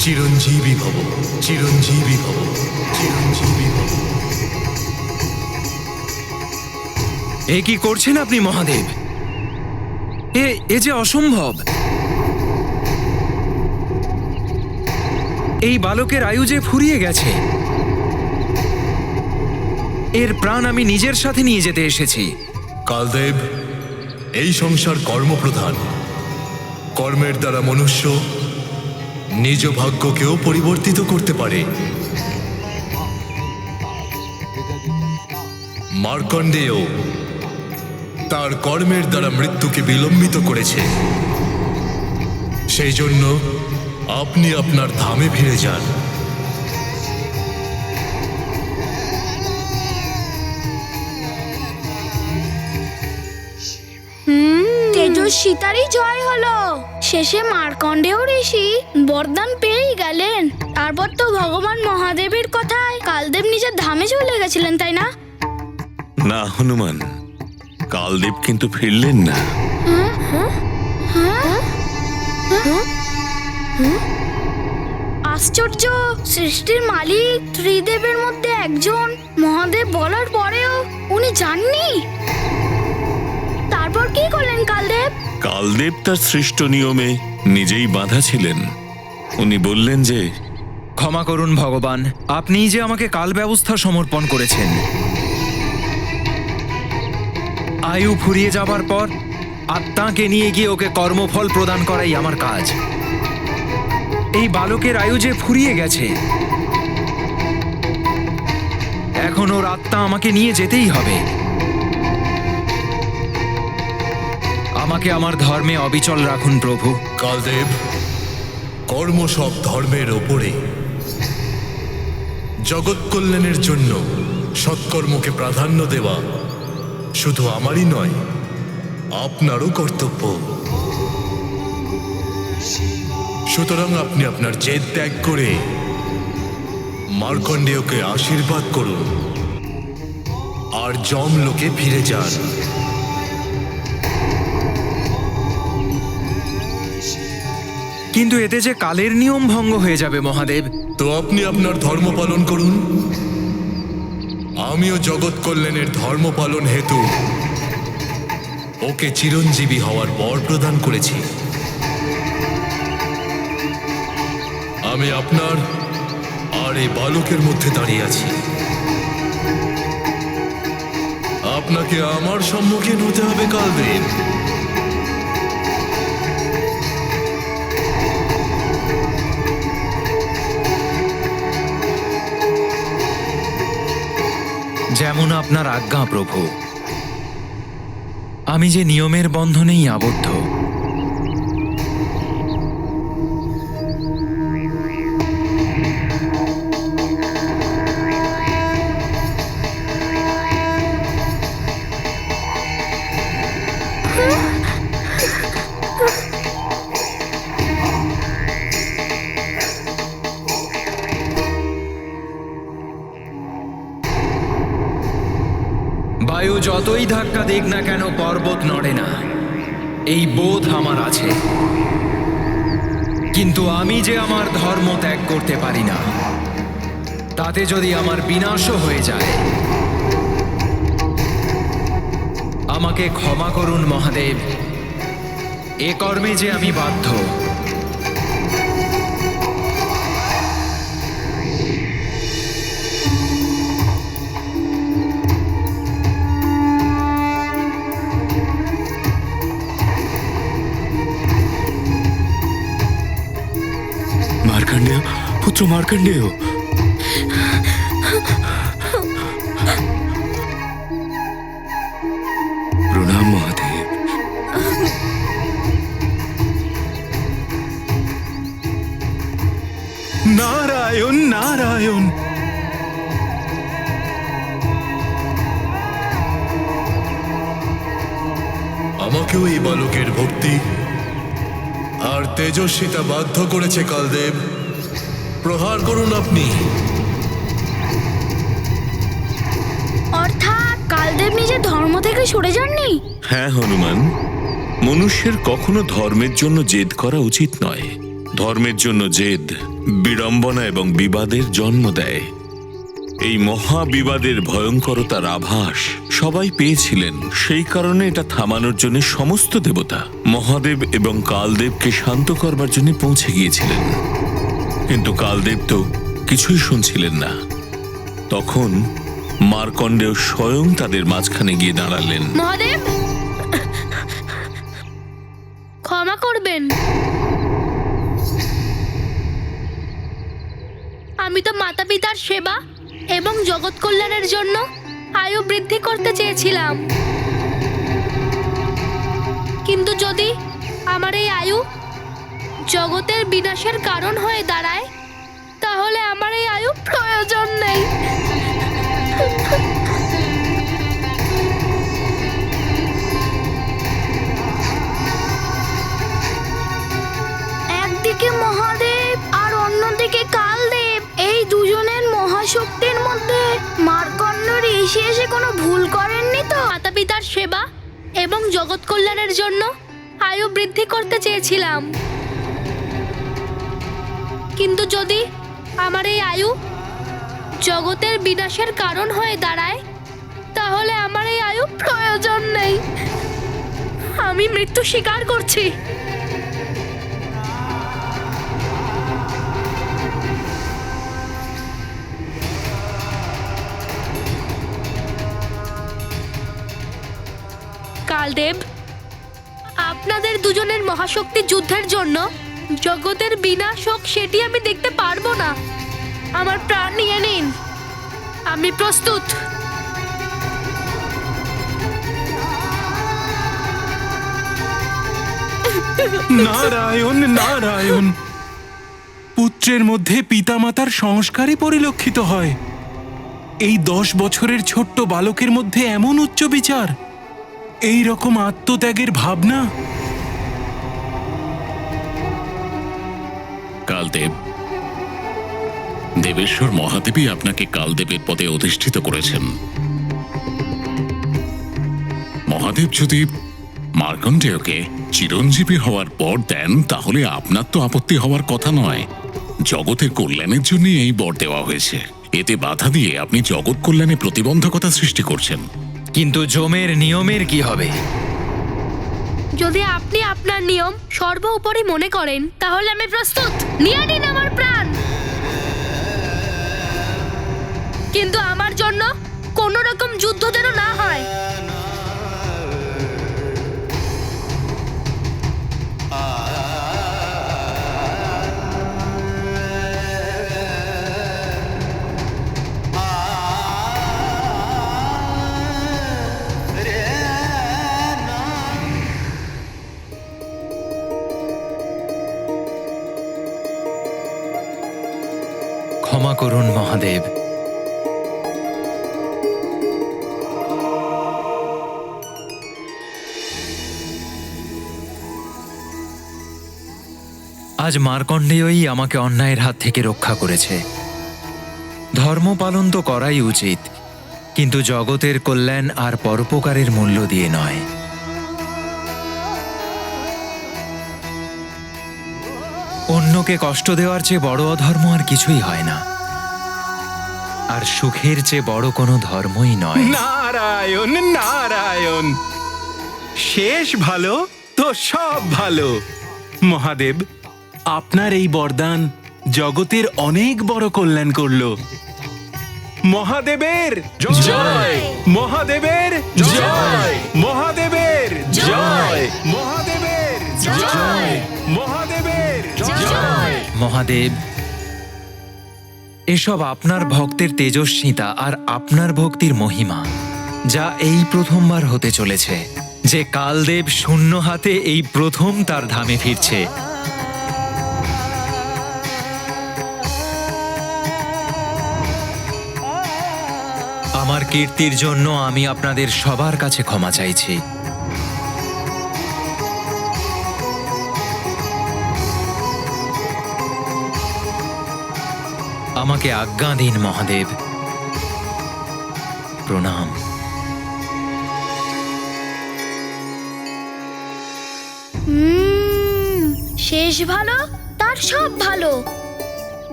K: চিরঞ্জীবী ভব, চিরঞ্জীবী ভব, চিরঞ্জীবী ভব।
J: এ কি করছেন আপনি মহাদেব? এ যে অসম্ভব। এই বালকের আয়ু যে ফুরিয়ে গেছে। এর প্রাণ আমি নিজের সাথে নিয়ে যেতে এসেছি।
K: কালদেব, এই সংসার কর্মপ্রধান। কর্মের দ্বারা মনুষ্য নিজ ভাগ্যকেও পরিবর্তিত করতে পারে। মার্কণ্ডেয় তার কর্মের দ্বারা মৃত্যুকে বিলম্বিত করেছে। সেই জন্য আপনি আপনার ধামে ফিরে যান।
B: তেজস্বিতারই জয় হলো। শেষে মার্কণ্ডেয় ঋষি বরদান পেয়েই গেলেন। তারপর তো ভগবান মহাদেবের কথায় কালদেব নিজের ধামে চলে গেছিলেন, তাই না?
A: না হনুমান, কালদেব কিন্তু ফিরলেন না।
B: আশ্চর্য, সৃষ্টির মালিক ত্রিদেবের মধ্যে একজন মহাদেব বলার পরেও উনি জাননি? তারপর কি করলেন কালদেব?
A: কালদেব তার সৃষ্ট নিয়মে নিজেই বাঁধা ছিলেন। উনি বললেন যে,
J: ক্ষমা করুন ভগবান, আপনিই যে আমাকে কাল ব্যবস্থা সমর্পণ করেছেন। আয়ু ফুরিয়ে যাবার পর আত্মাকে নিয়ে গিয়ে ওকে কর্মফল প্রদান করাই আমার কাজ। এই বালকের আয়ু যে ফুরিয়ে গেছে, এখন ওর আত্মা আমাকে নিয়ে যেতেই হবে। আমাকে আমার ধর্মে অবিচল রাখুন প্রভু।
K: কালদেব, কর্ম সব ধর্মের ওপরে। জগৎ কল্যাণের জন্য সৎকর্মকে প্রাধান্য দেওয়া শুধু আমারই নয়, আপনারও কর্তব্য। সুতরাং আপনি আপনার জেদ ত্যাগ করে মার্কণ্ডেয়কে আশীর্বাদ করুন আর যমলোকে ফিরে যান।
J: কিন্তু এতে যে কালের নিয়ম ভঙ্গ হয়ে যাবে মহাদেব।
K: তো আপনি আপনার ধর্ম পালন করুন। আমিও জগৎ কল্যাণের ধর্ম পালন হেতু ওকে চিরঞ্জীবী হওয়ার বর প্রদান করেছি। আমি আপনার আর এই বালকের মধ্যে দাঁড়িয়ে আছি। আপনাকে আমার সম্মুখীন হতে হবে কালদেব।
J: যেমন আপনার আজ্ঞা প্রভু। আমি যে নিয়মের বন্ধনেই আবদ্ধ। বায়ু যতই ধাক্কা দিক না কেন পর্বত নড়ে না, এই বোধ আমার আছে। কিন্তু আমি যে আমার ধর্ম ত্যাগ করতে পারি না, তাতে যদি আমার বিনাশও হয়ে যায়, আমাকে ক্ষমা করুন মহাদেব। এ কর্মে যে আমি বাধ্য।
D: মার্কণ্ডেয়, পুত্র মার্কণ্ডেয়, প্রণাম মহাদেব।
H: নারায়ণ নারায়ণ।
K: আমাকেও এই বালকের ভক্তি আর তেজস্বিতা বাধ্য করেছে কালদেব। প্রহার করুন আপনি।
B: অর্থাৎ কালদেব নিজের ধর্ম থেকে সরে যাননি?
A: হ্যাঁ হনুমান, মনুষ্যের কখনো ধর্মের জন্য জেদ করা উচিত নয়। ধর্মের জন্য জেদ বিড়ম্বনা এবং বিবাদের জন্ম দেয়। এই মহাবিবাদের ভয়ঙ্করতার আভাস সবাই পেয়েছিলেন। সেই কারণে এটা থামানোর জন্য সমস্ত দেবতা মহাদেব এবং কালদেবকে শান্ত করবার জন্য পৌঁছে গিয়েছিলেন। কিন্তু কালদেব তো কিছুই শুনছিলেন না। তখন মার্কণ্ডেয় স্বয়ং তাদের মাঝখানে গিয়ে দাঁড়ালেন।
B: মহাদেব, ক্ষমা করবেন। আমি তো মাতা পিতার সেবা এবং জগৎ কল্যাণের জন্য আয়ু বৃদ্ধি করতে চেয়েছিলাম। কিন্তু যদি আমার এই আয়ু জগতের বিনাশের কারণ হয়ে দাঁড়ায়, তাহলে আমার এই আয়ু প্রয়োজন নেই। একদিকে মহাদেব আর অন্যদিকে কালদেব, এই দুজনের মহাশক্তির মধ্যে মার্কণ্ড ঋষি এসে কোনো ভুল করেননি তো? মাতা পিতার সেবা এবং জগৎ কল্যাণের জন্য আয়ু বৃদ্ধি করতে চেয়েছিলাম। কিন্তু যদি আমার এই আয়ু জগতের বিনাশের কারণ হয়ে দাঁড়ায়, তাহলে আমার এই আয়ু প্রয়োজন নেই। আমি মৃত্যু স্বীকার করছি। কালদেব, আপনাদের দুজনের মহাশক্তি যুদ্ধের জন্য জগতের বিনাশ হোক সেটি আমি দেখতে পারবো না। আমার প্রাণ নিয়ে নিন, আমি প্রস্তুত।
H: নারায়ণ নারায়ণ, পুত্রের মধ্যে পিতামাতার সংস্কারই পরিলক্ষিত হয়। এই 10 বছরের ছোট্ট বালকের মধ্যে এমন উচ্চ বিচার, এই রকম আত্মত্যাগের ভাবনা।
L: কালদেব, দেবেশ্বর মহাদেবী আপনাকে কালদেবের পদে অধিষ্ঠিত করেছেন। মহাদেব যদি মার্কণ্ডেয়কে চিরঞ্জীবী হওয়ার বর দেন, তাহলে আপনার তো আপত্তি হওয়ার কথা নয়। জগতের কল্যাণের জন্য এই বর দেওয়া হয়েছে। এতে বাধা দিয়ে আপনি জগৎ কল্যাণে প্রতিবন্ধকতা সৃষ্টি করছেন।
J: কিন্তু যমের নিয়মের কি হবে?
B: যদি আপনি আপনার নিয়ম সর্বোপরি মনে করেন, তাহলে আমি প্রস্তুত। নিয়ে নিন আমার প্রাণ, কিন্তু আমার জন্য কোনো রকম যুদ্ধ যেন না হয়।
J: ক্ষমা করুন মহাদেব। আজ মার্কণ্ডেয়ই আমাকে অন্যায়ের হাত থেকে রক্ষা করেছে। ধর্ম পালন তো করাই উচিত, কিন্তু জগতের কল্যাণ আর পরোপকারের মূল্য দিয়ে নয়। অন্যকে কষ্ট দেওয়ার চেয়ে বড় অধর্ম আর কিছুই হয় না, আর সুখের চেয়ে বড় কোনো ধর্মই নয়।
H: নারায়ণ নারায়ণ, শেষ ভালো তো সব ভালো। মহাদেব, আপনার এই বরদান জগতের অনেক বড় কল্যাণ করলো। মহাদেবের জয়, মহাদেবের জয়, মহাদেবের জয়, মহাদেবের জয়, মহাদেবের জয়।
J: মহাদেব, এসব আপনার ভক্তের তেজস্বিতা আর আপনার ভক্তির মহিমা, যা এই প্রথমবার হতে চলেছে যে কালদেব শূন্য হাতে এই প্রথম তার ধামে ফিরছে। আমার কীর্তির জন্য আমি আপনাদের সবার কাছে ক্ষমা চাইছি। আমাকে আজ্ঞা দিন মহাদেব। প্রণাম।
B: শেষ ভালো তার সব ভালো।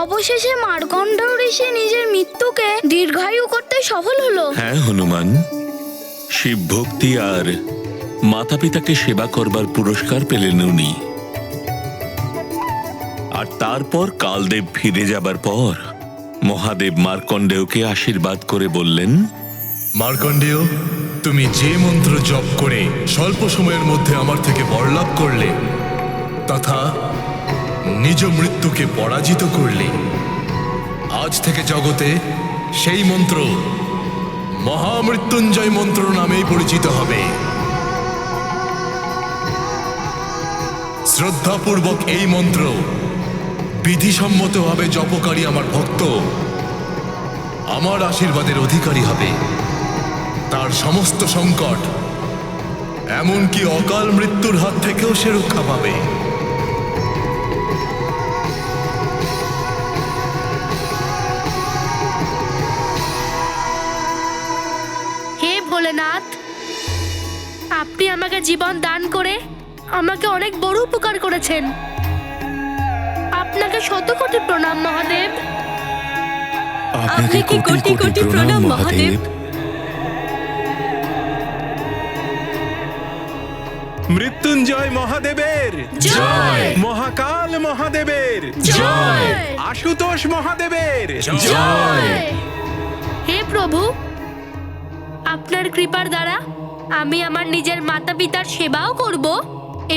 B: অবশেষে মার্কণ্ড ঋষি নিজের মৃত্যুকে দীর্ঘায়ু করতে সফল হলো।
A: হ্যাঁ হনুমান, শিব ভক্তি আর মাতা পিতাকে সেবা করবার পুরস্কার পেলেন উনি। আর তারপর কালদেব ফিরে যাবার পর মহাদেব মার্কণ্ডেয়কে আশীর্বাদ করে বললেন,
K: মার্কণ্ডেয়, তুমি যে মন্ত্র জপ করে স্বল্প সময়ের মধ্যে আমার থেকে বরলাভ করলে তথা নিজ মৃত্যুকে পরাজিত করলে, আজ থেকে জগতে সেই মন্ত্র মহামৃত্যুঞ্জয় মন্ত্র নামেই পরিচিত হবে। শ্রদ্ধাপূর্বক এই মন্ত্র বিধিসম্মতভাবে জপকারী আমার ভক্ত আমার আশীর্বাদের অধিকারী হবে। তার সমস্ত সংকট, এমনকি অকাল মৃত্যুর হাত থেকেও সে রক্ষা পাবে।
B: হে ভোলেনাথ, আপনি আমাকে জীবন দান করে আমাকে অনেক বড় উপকার করেছেন। আপনাকে শত কোটি প্রণাম মহাদেব।
C: আপনাকে কোটি কোটি প্রণাম মহাদেব।
H: মৃত্যুঞ্জয় মহাদেবের
B: জয়!
H: মহাকাল মহাদেবের
B: জয়!
H: আশুতোষ মহাদেবের
B: হে প্রভু, আপনার কৃপার দ্বারা আমি আমার নিজের মাতা পিতার সেবাও করব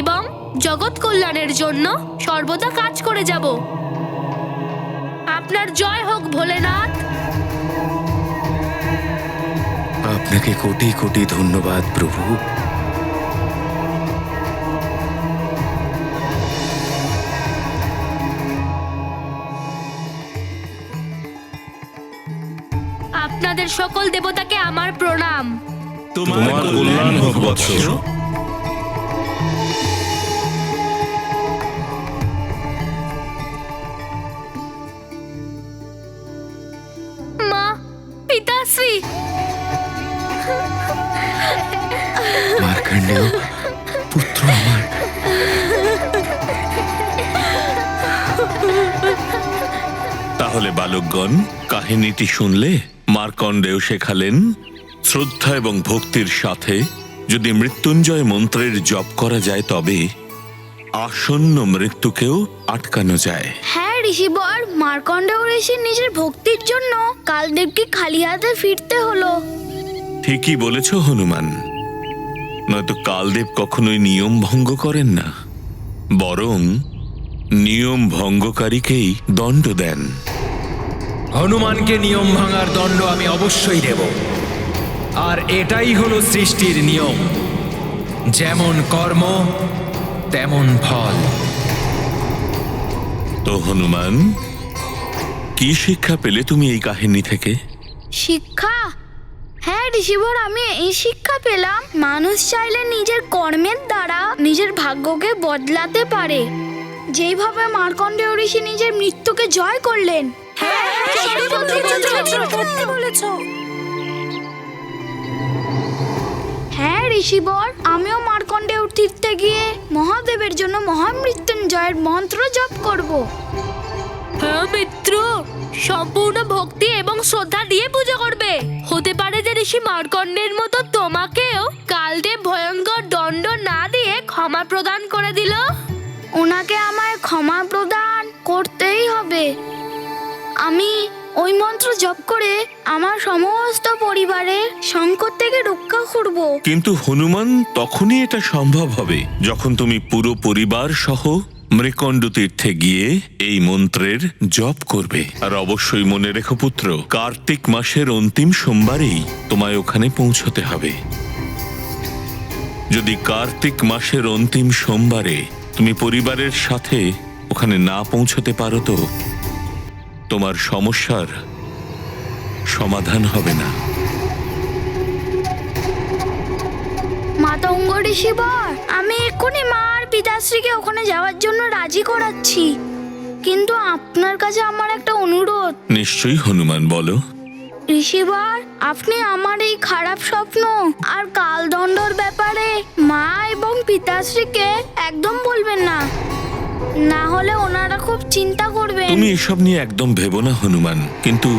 B: এবং জগৎ কল্যাণের জন্য সর্বদা কাজ করে যাব। আপনার জয় হোক ভোলেনাথ।
D: আপনাকে কোটি কোটি ধন্যবাদ প্রভু।
B: আপনাদের সকল দেবতাকে আমার প্রণাম।
H: তোমার
G: কল্যাণ হোক বৎস।
B: মা, পিতাশ্রী,
D: মার্কণ্ডেয় পুত্র আমার,
A: তাহলে বালকগণ, কাহিনীটি শুনলে? মার্কণ্ডেয় শেখালেন শ্রদ্ধা এবং ভক্তির সাথে যদি মৃত্যুঞ্জয় মন্ত্রের জপ করা যায় তবে আসন্ন মৃত্যুকেও আটকানো যায়।
B: হ্যাঁ ঋষিবর, মার্কণ্ডেয় ঋষির নিজের ভক্তির জন্য কালদেবকে খালি হাতে ফিরতে হলো।
A: ঠিকই বলেছ হনুমান, নয়তো কালদেব কখনোই নিয়ম ভঙ্গ করেন না, বরং নিয়ম ভঙ্গকারীকেই দণ্ড দেন।
J: হনুমানকে নিয়ম ভাঙার দণ্ড আমি অবশ্যই দেব। আর এটাই হলো সৃষ্টির নিয়ম, যেমন কর্ম তেমন ফল।
A: তো হনুমান, কি শিক্ষা পেলে তুমি এই কাহিনী থেকে?
B: শিক্ষা? হ্যাঁ ঋষিবর, আমি এই শিক্ষা পেলাম মানুষ চাইলে নিজের কর্মের দ্বারা নিজের ভাগ্যকে বদলাতে পারে, যেইভাবে মার্কণ্ডেয় ঋষি নিজের মৃত্যুকে জয় করলেন। হ্যাঁ ঋষিবর, আমিও মার্কণ্ডেয় তীর্থে গিয়ে মহাদেবের জন্য মহামৃত্যুঞ্জয়ের মন্ত্র জপ করব। হ্যাঁ মিত্র, সম্পূর্ণ ভক্তি এবং শ্রদ্ধা দিয়ে পুজো করবে। হতে পারে যে ঋষি মার্কণ্ডের মতো তোমাকেও কালদেব ভয়ঙ্কর দণ্ড না দিয়ে ক্ষমা প্রদান করে দিল। ওনাকে আমায় ক্ষমা প্রদান করতেই হবে। আমি ওই মন্ত্র জপ করে আমার সমস্ত পরিবারের সংকট থেকে রক্ষা করব।
A: কিন্তু হনুমান, তখনই এটা সম্ভব হবে যখন তুমি পুরো পরিবার সহ মৃকণ্ড তীর্থে গিয়ে এই মন্ত্রের জপ করবে। আর অবশ্যই মনে রেখো পুত্র, কার্তিক মাসের অন্তিম সোমবারেই তোমায় ওখানে পৌঁছতে হবে। যদি কার্তিক মাসের অন্তিম সোমবারে তুমি পরিবারের সাথে ওখানে না পৌঁছতে পারো তো তোমার সমস্যার সমাধান হবে না।
B: মাতঙ্গ ঋষিবর, আমি এক্ষুনি মা আর পিতাশ্রীকে ওখানে যাওয়ার জন্য রাজি করাচ্ছি, কিন্তু আপনার কাছে আমার একটা অনুরোধ।
A: নিশ্চয়ই হনুমান, বলো।
B: ঋষিবর, আপনি আমার এই খারাপ স্বপ্ন আর কালদণ্ডর ব্যাপারে মা এবং পিতাশ্রীকে একদম বলবেন না, না হলে ওনারা খুব চিন্তা করবেন।
A: তুমি এসব নিয়ে একদম ভেবো না হনুমান। কিন্তু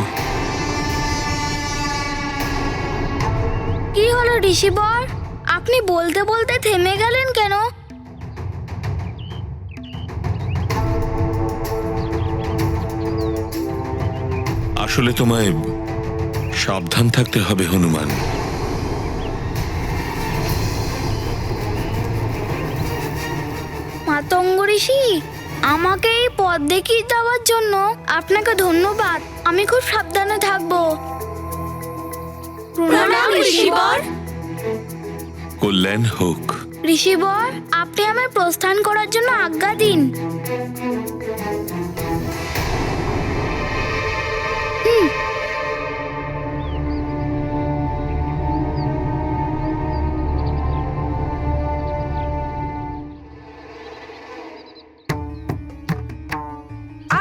B: কি হলো ঋষিবর, আপনি বলতে বলতে থেমে গেলেন কেন?
A: আসলে তোমায় সাবধান থাকতে হবে হনুমান।
B: মাতঙ্গ ঋষি, আমাকে এই পথ দেখিয়ে দেওয়ার জন্য আপনাকে ধন্যবাদ। আমি খুব সাবধানে থাকবো। প্রণাম ঋষিবর।
A: কল্যাণ হোক।
B: ঋষিবর, আপনি আমায় প্রস্থান করার জন্য আজ্ঞা দিন।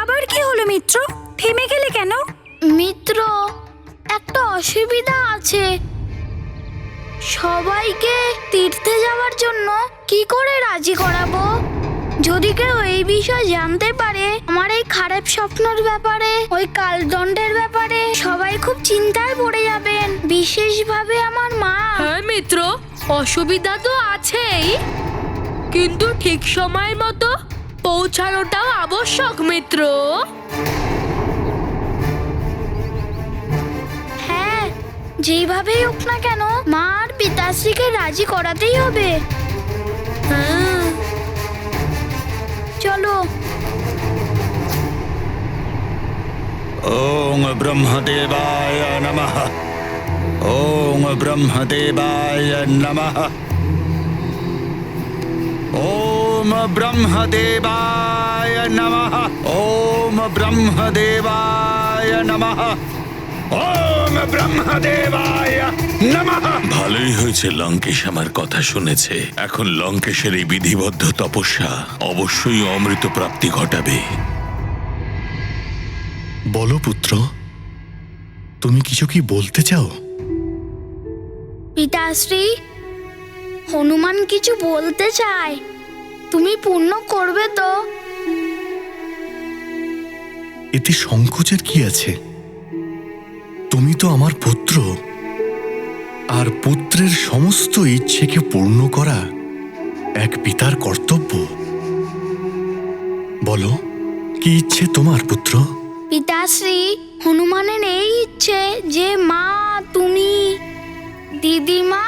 F: আবার কি হলো মিত্র, থেমে গেলে কেন?
B: মিত্র, একটা অসুবিধা আছে। সবাইকে তীর্থে যাওয়ার জন্য কি করে রাজি করাবো? যদি কেউ এই বিষয় জানতে পারে, আমার এই খারাপ স্বপ্নের ব্যাপারে, ওই কালদণ্ডের ব্যাপারে, সবাই খুব চিন্তায় পড়ে যাবেন, বিশেষভাবে আমার মা।
C: হ্যাঁ মিত্র, অসুবিধা তো আছেই, কিন্তু ঠিক সময় মতো পৌঁছানোটাও আবশ্যক মিত্র।
B: হ্যাঁ, যেইভাবেই হোক না কেন মা আর পিতাশ্রীকে রাজি করাতেই হবে।
C: হ্যাঁ,
B: চলো।
D: ওং ব্রহ্মদেবায় নমঃ। ওং ব্রহ্মদেবায় নমঃ। ওম ব্রহ্মদেবায় নমঃ। ওম ব্রহ্মদেবায় নমঃ। ওম ব্রহ্মদেবায় নমঃ।
A: ভালোই হয়েছে লঙ্কেশ আমার কথা শুনেছে। এখন লঙ্কেশের এই বিধিবদ্ধ তপস্যা অবশ্যই অমৃত প্রাপ্তি ঘটাবে।
K: বলো পুত্র, তুমি কিছু কি বলতে চাও?
B: পিতাশ্রী, হনুমান কিছু বলতে চায়, তুমি পূর্ণ করবে তো?
K: এতে সংকোচের কি আছে? তুমি তো আমার পুত্র, আর পুত্রের সমস্ত ইচ্ছেকে পূর্ণ করা এক পিতার কর্তব্য। বলো, কি ইচ্ছে তোমার পুত্র?
B: পিতাশ্রী, হনুমানের এই ইচ্ছে যে মা, তুমি, দিদিমা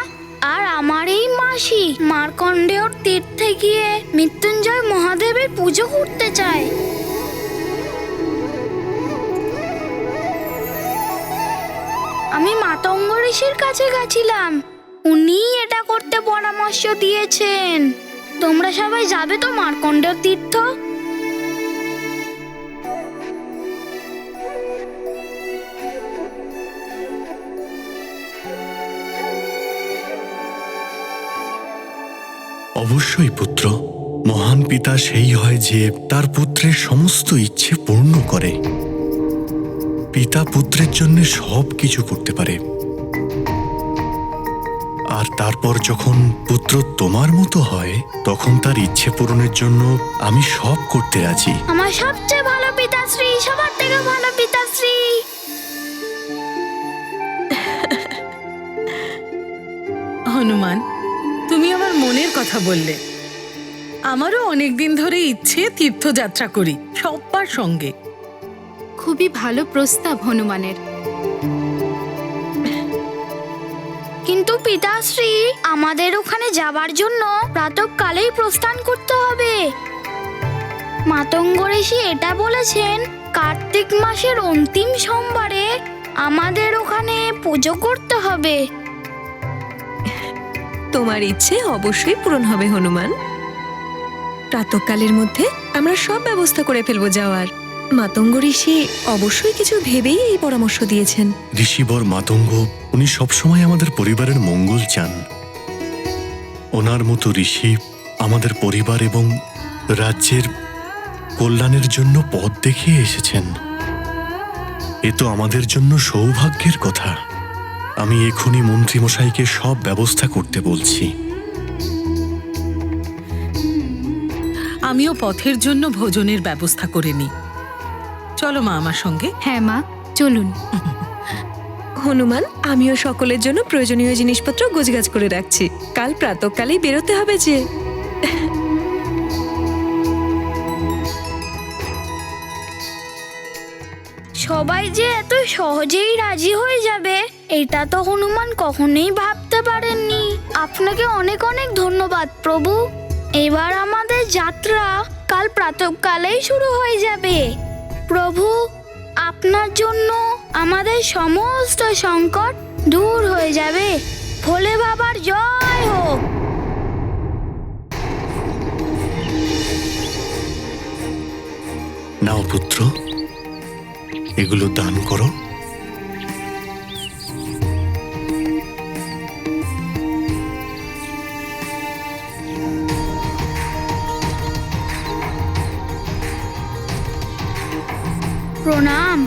B: আর আমার এই মাসি মার্কণ্ডেয়র তীর্থে গিয়ে মৃত্যুঞ্জয় মহাদেবের পুজো করতে চায়। আমি মাতঙ্গ ঋষির কাছে গেছিলাম, উনি এটা করতে পরামর্শ দিয়েছেন। তোমরা সবাই যাবে তো মার্কণ্ডেয় তীর্থ?
K: অবশ্যই পুত্র, মহান পিতা সেই হয় যে তার পুত্রের সমস্ত ইচ্ছে পূর্ণ করে। পিতা পুত্রের জন্য সব কিছু করতে পারে, আর তারপর যখন পুত্র তোমার মতো হয়, তখন তার ইচ্ছে পূরণের জন্য আমি সব করতে রাজি।
B: আমার সবচেয়ে ভালো পিতাশ্রী, সবার থেকে ভালো পিতাশ্রী।
C: হনুমান, তুমি আমার মনের কথা বললে। আমারও অনেক দিন ধরে ইচ্ছে তীর্থযাত্রা করি সব্বার সঙ্গে।
F: খুবই ভালো প্রস্তাব হনুমানের।
B: কিন্তু পিতাশ্রী, আমাদের ওখানে যাবার জন্য প্রাতঃকালেই প্রস্থান করতে হবে। মাতঙ্গ ঋষি এটা বলেছেন, কার্তিক মাসের অন্তিম সোমবারে আমাদের ওখানে পুজো করতে হবে।
C: তোমার ইচ্ছে অবশ্যই পূরণ হবে হনুমান। প্রাতঃকালের মধ্যে আমরা সব ব্যবস্থা করে ফেলবো যাওয়ার। মাতঙ্গ ঋষি অবশ্যই কিছু ভেবেই এই পরামর্শ দিয়েছেন।
K: ঋষিবর মাতঙ্গ, উনি সবসময় আমাদের পরিবারের মঙ্গল চান। ওনার মতো ঋষি আমাদের পরিবার এবং রাজ্যের কল্যাণের জন্য পথ দেখিয়ে এসেছেন। এ তো আমাদের জন্য সৌভাগ্যের কথা। আমি এখনই মন্ত্রীমশাইকে সব ব্যবস্থা করতে বলছি।
C: আমিও পথের জন্য ভোজনের ব্যবস্থা করে নিই। চলো মা আমার সঙ্গে।
F: হ্যাঁ মা, চলুন।
C: হনুমান, আমিও সকলের জন্য প্রয়োজনীয় জিনিসপত্র গোছগাছ করে রাখছি। কাল প্রাতঃকালেই বেরোতে হবে যে।
B: সবাই যে এত সহজেই রাজি হয়ে যাবে, এটা তো হনুমান কখনোই ভাবতে পারেননি। আপনাকে অনেক অনেক ধন্যবাদ প্রভু। এবার আমাদের যাত্রা কাল প্রাতঃকালেই শুরু হয়ে যাবে। প্রভু, আপনার জন্য আমাদের সমস্ত সংকট দূর হয়ে যাবে। ভোলে বাবার জয় হোক।
K: নাও পুত্র, এগুলো দান করো।
B: প্রণাম।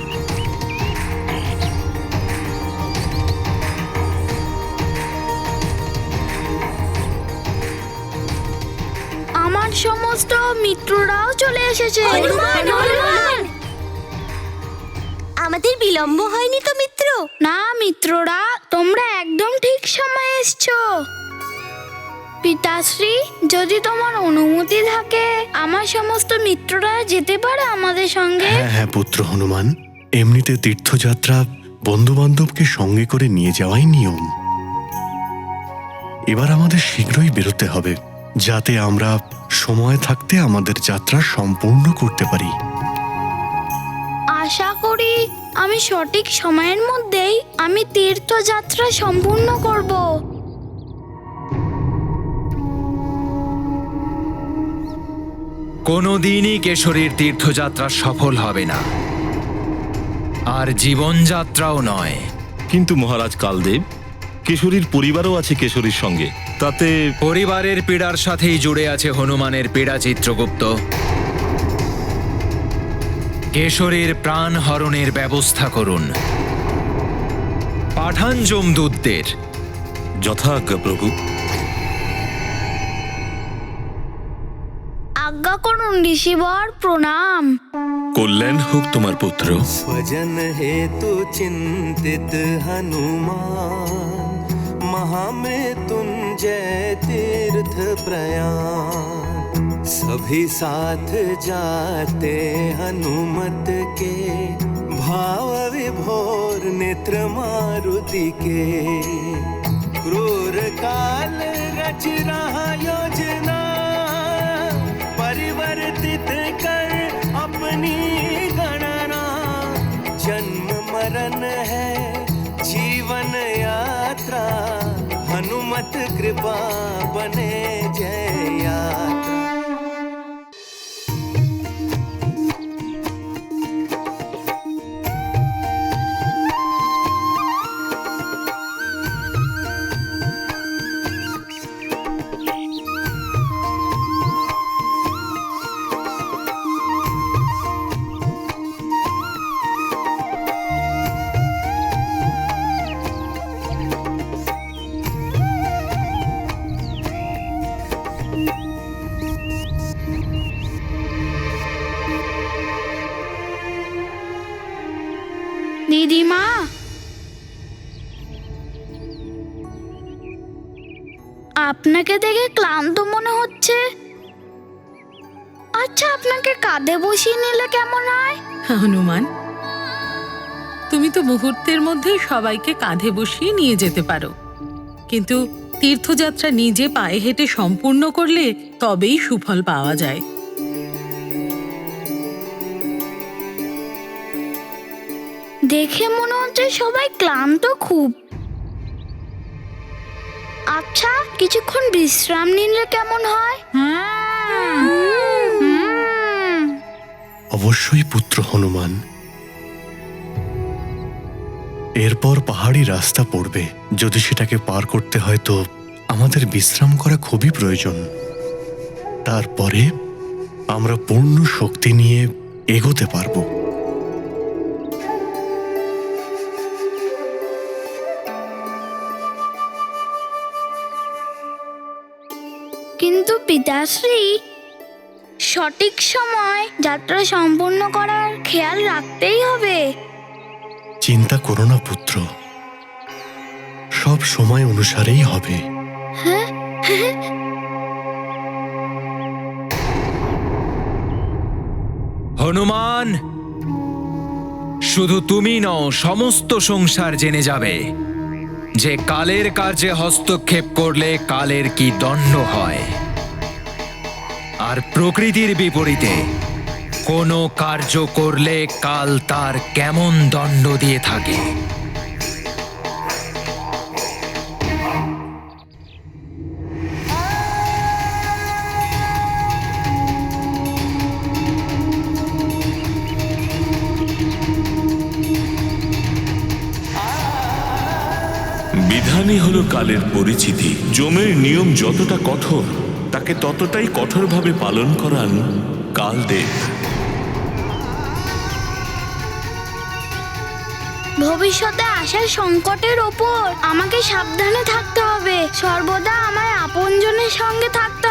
B: আমার সমস্ত সমস্ত মিত্ররাও চলে এসেছে।
C: আমাদের বিলম্ব হয়নি তো মিত্র?
B: না মিত্ররা, তোমরা একদম ঠিক সময়ে এসছো। পিতাশ্রী, যদি তোমার অনুমতি থাকে আমার সমস্ত মিত্ররা যেতে পারে আমাদের সঙ্গে।
K: হ্যাঁ হ্যাঁ পুত্র হনুমান, এমনিতে তীর্থযাত্রা বন্ধু বান্ধবকে সঙ্গে করে নিয়ে যাওয়াই নিয়ম। এবার আমাদের শীঘ্রই বেরোতে হবে, যাতে আমরা সময় থাকতে আমাদের যাত্রা সম্পূর্ণ করতে পারি।
B: আশা করি আমি সঠিক সময়ের মধ্যেই আমি তীর্থযাত্রা সম্পূর্ণ করব।
J: কোনোদিনই কেশরীর তীর্থযাত্রা সফল হবে না, আর জীবনযাত্রাও নয়।
M: কিন্তু মহারাজ কালদেব, কেশরীর পরিবারও আছে কেশরীর সঙ্গে, তাতে
J: পরিবারের পীড়ার সাথেই জুড়ে আছে হনুমানের পীড়া। চিত্রগুপ্ত, কেশরীর প্রাণ হরণের ব্যবস্থা করুন। পাঠান যমদূতদের।
M: যথাজ্ঞা প্রভু।
B: আজ্ঞা করুন ঋষিবর, প্রণাম।
A: কল্যাণ হোক তোমার পুত্র।
I: स्वजन हेतु चिंतित हनुमान, महामृत्युंजय तीर्थ प्रयाण। सभी साथ जाते हनुमत के, भाव विभोर नेत्र मारुति के। क्रूर काल रच रहा योजना, परिवर्तित कर अपनी गणना। जन्म मरण है जीवन यात्रा, हनुमत कृपा बने जय यात्रा।
B: দিদিমা, আপনাকে দেখে ক্লান্ত মনে হচ্ছে। আচ্ছা, আপনাকে কাঁধে বসিয়ে নিলে কেমন হয়?
C: হনুমান, তুমি তো মুহূর্তের মধ্যেই সবাইকে কাঁধে বসিয়ে নিয়ে যেতে পারো, কিন্তু তীর্থযাত্রা নিজে পায়ে হেঁটে সম্পূর্ণ করলে তবেই সুফল পাওয়া যায়।
B: দেখে মনে হচ্ছে সবাই ক্লান্ত খুব। আচ্ছা, কিছুক্ষণ বিশ্রাম নিলে কেমন হয়?
K: অবশ্যই পুত্র হনুমান। এরপর পাহাড়ি রাস্তা পড়বে, যদি সেটাকে পার করতে হয় তো আমাদের বিশ্রাম করা খুবই প্রয়োজন। তারপরে আমরা পূর্ণ শক্তি নিয়ে এগোতে পারবো।
B: কিন্তু পিতাশ্রী, সঠিক সময় যাত্রা সম্পূর্ণ করার খেয়াল রাখতেই হবে।
K: চিন্তা করো না পুত্র, সব সময় অনুসারেই হবে।
J: হনুমান, শুধু তুমি নও, সমস্ত সংসার জেনে যাবে যে কালের কার্যে হস্তক্ষেপ করলে কালের কি দণ্ড হয়, আর প্রকৃতির বিপরীতে কোনো কার্য করলে কাল তার কেমন দণ্ড দিয়ে থাকে।
A: বিধানই হলো কালের পরিচিতি। যমের নিয়ম যতটা কঠোর, তাকে ততটাই কঠোরভাবে পালন করান কালদেব।
B: ভবিষ্যতে আসার সংকটের ওপর আমাকে সাবধানে থাকতে হবে। সর্বদা আমার আপনজনের সঙ্গে থাকতে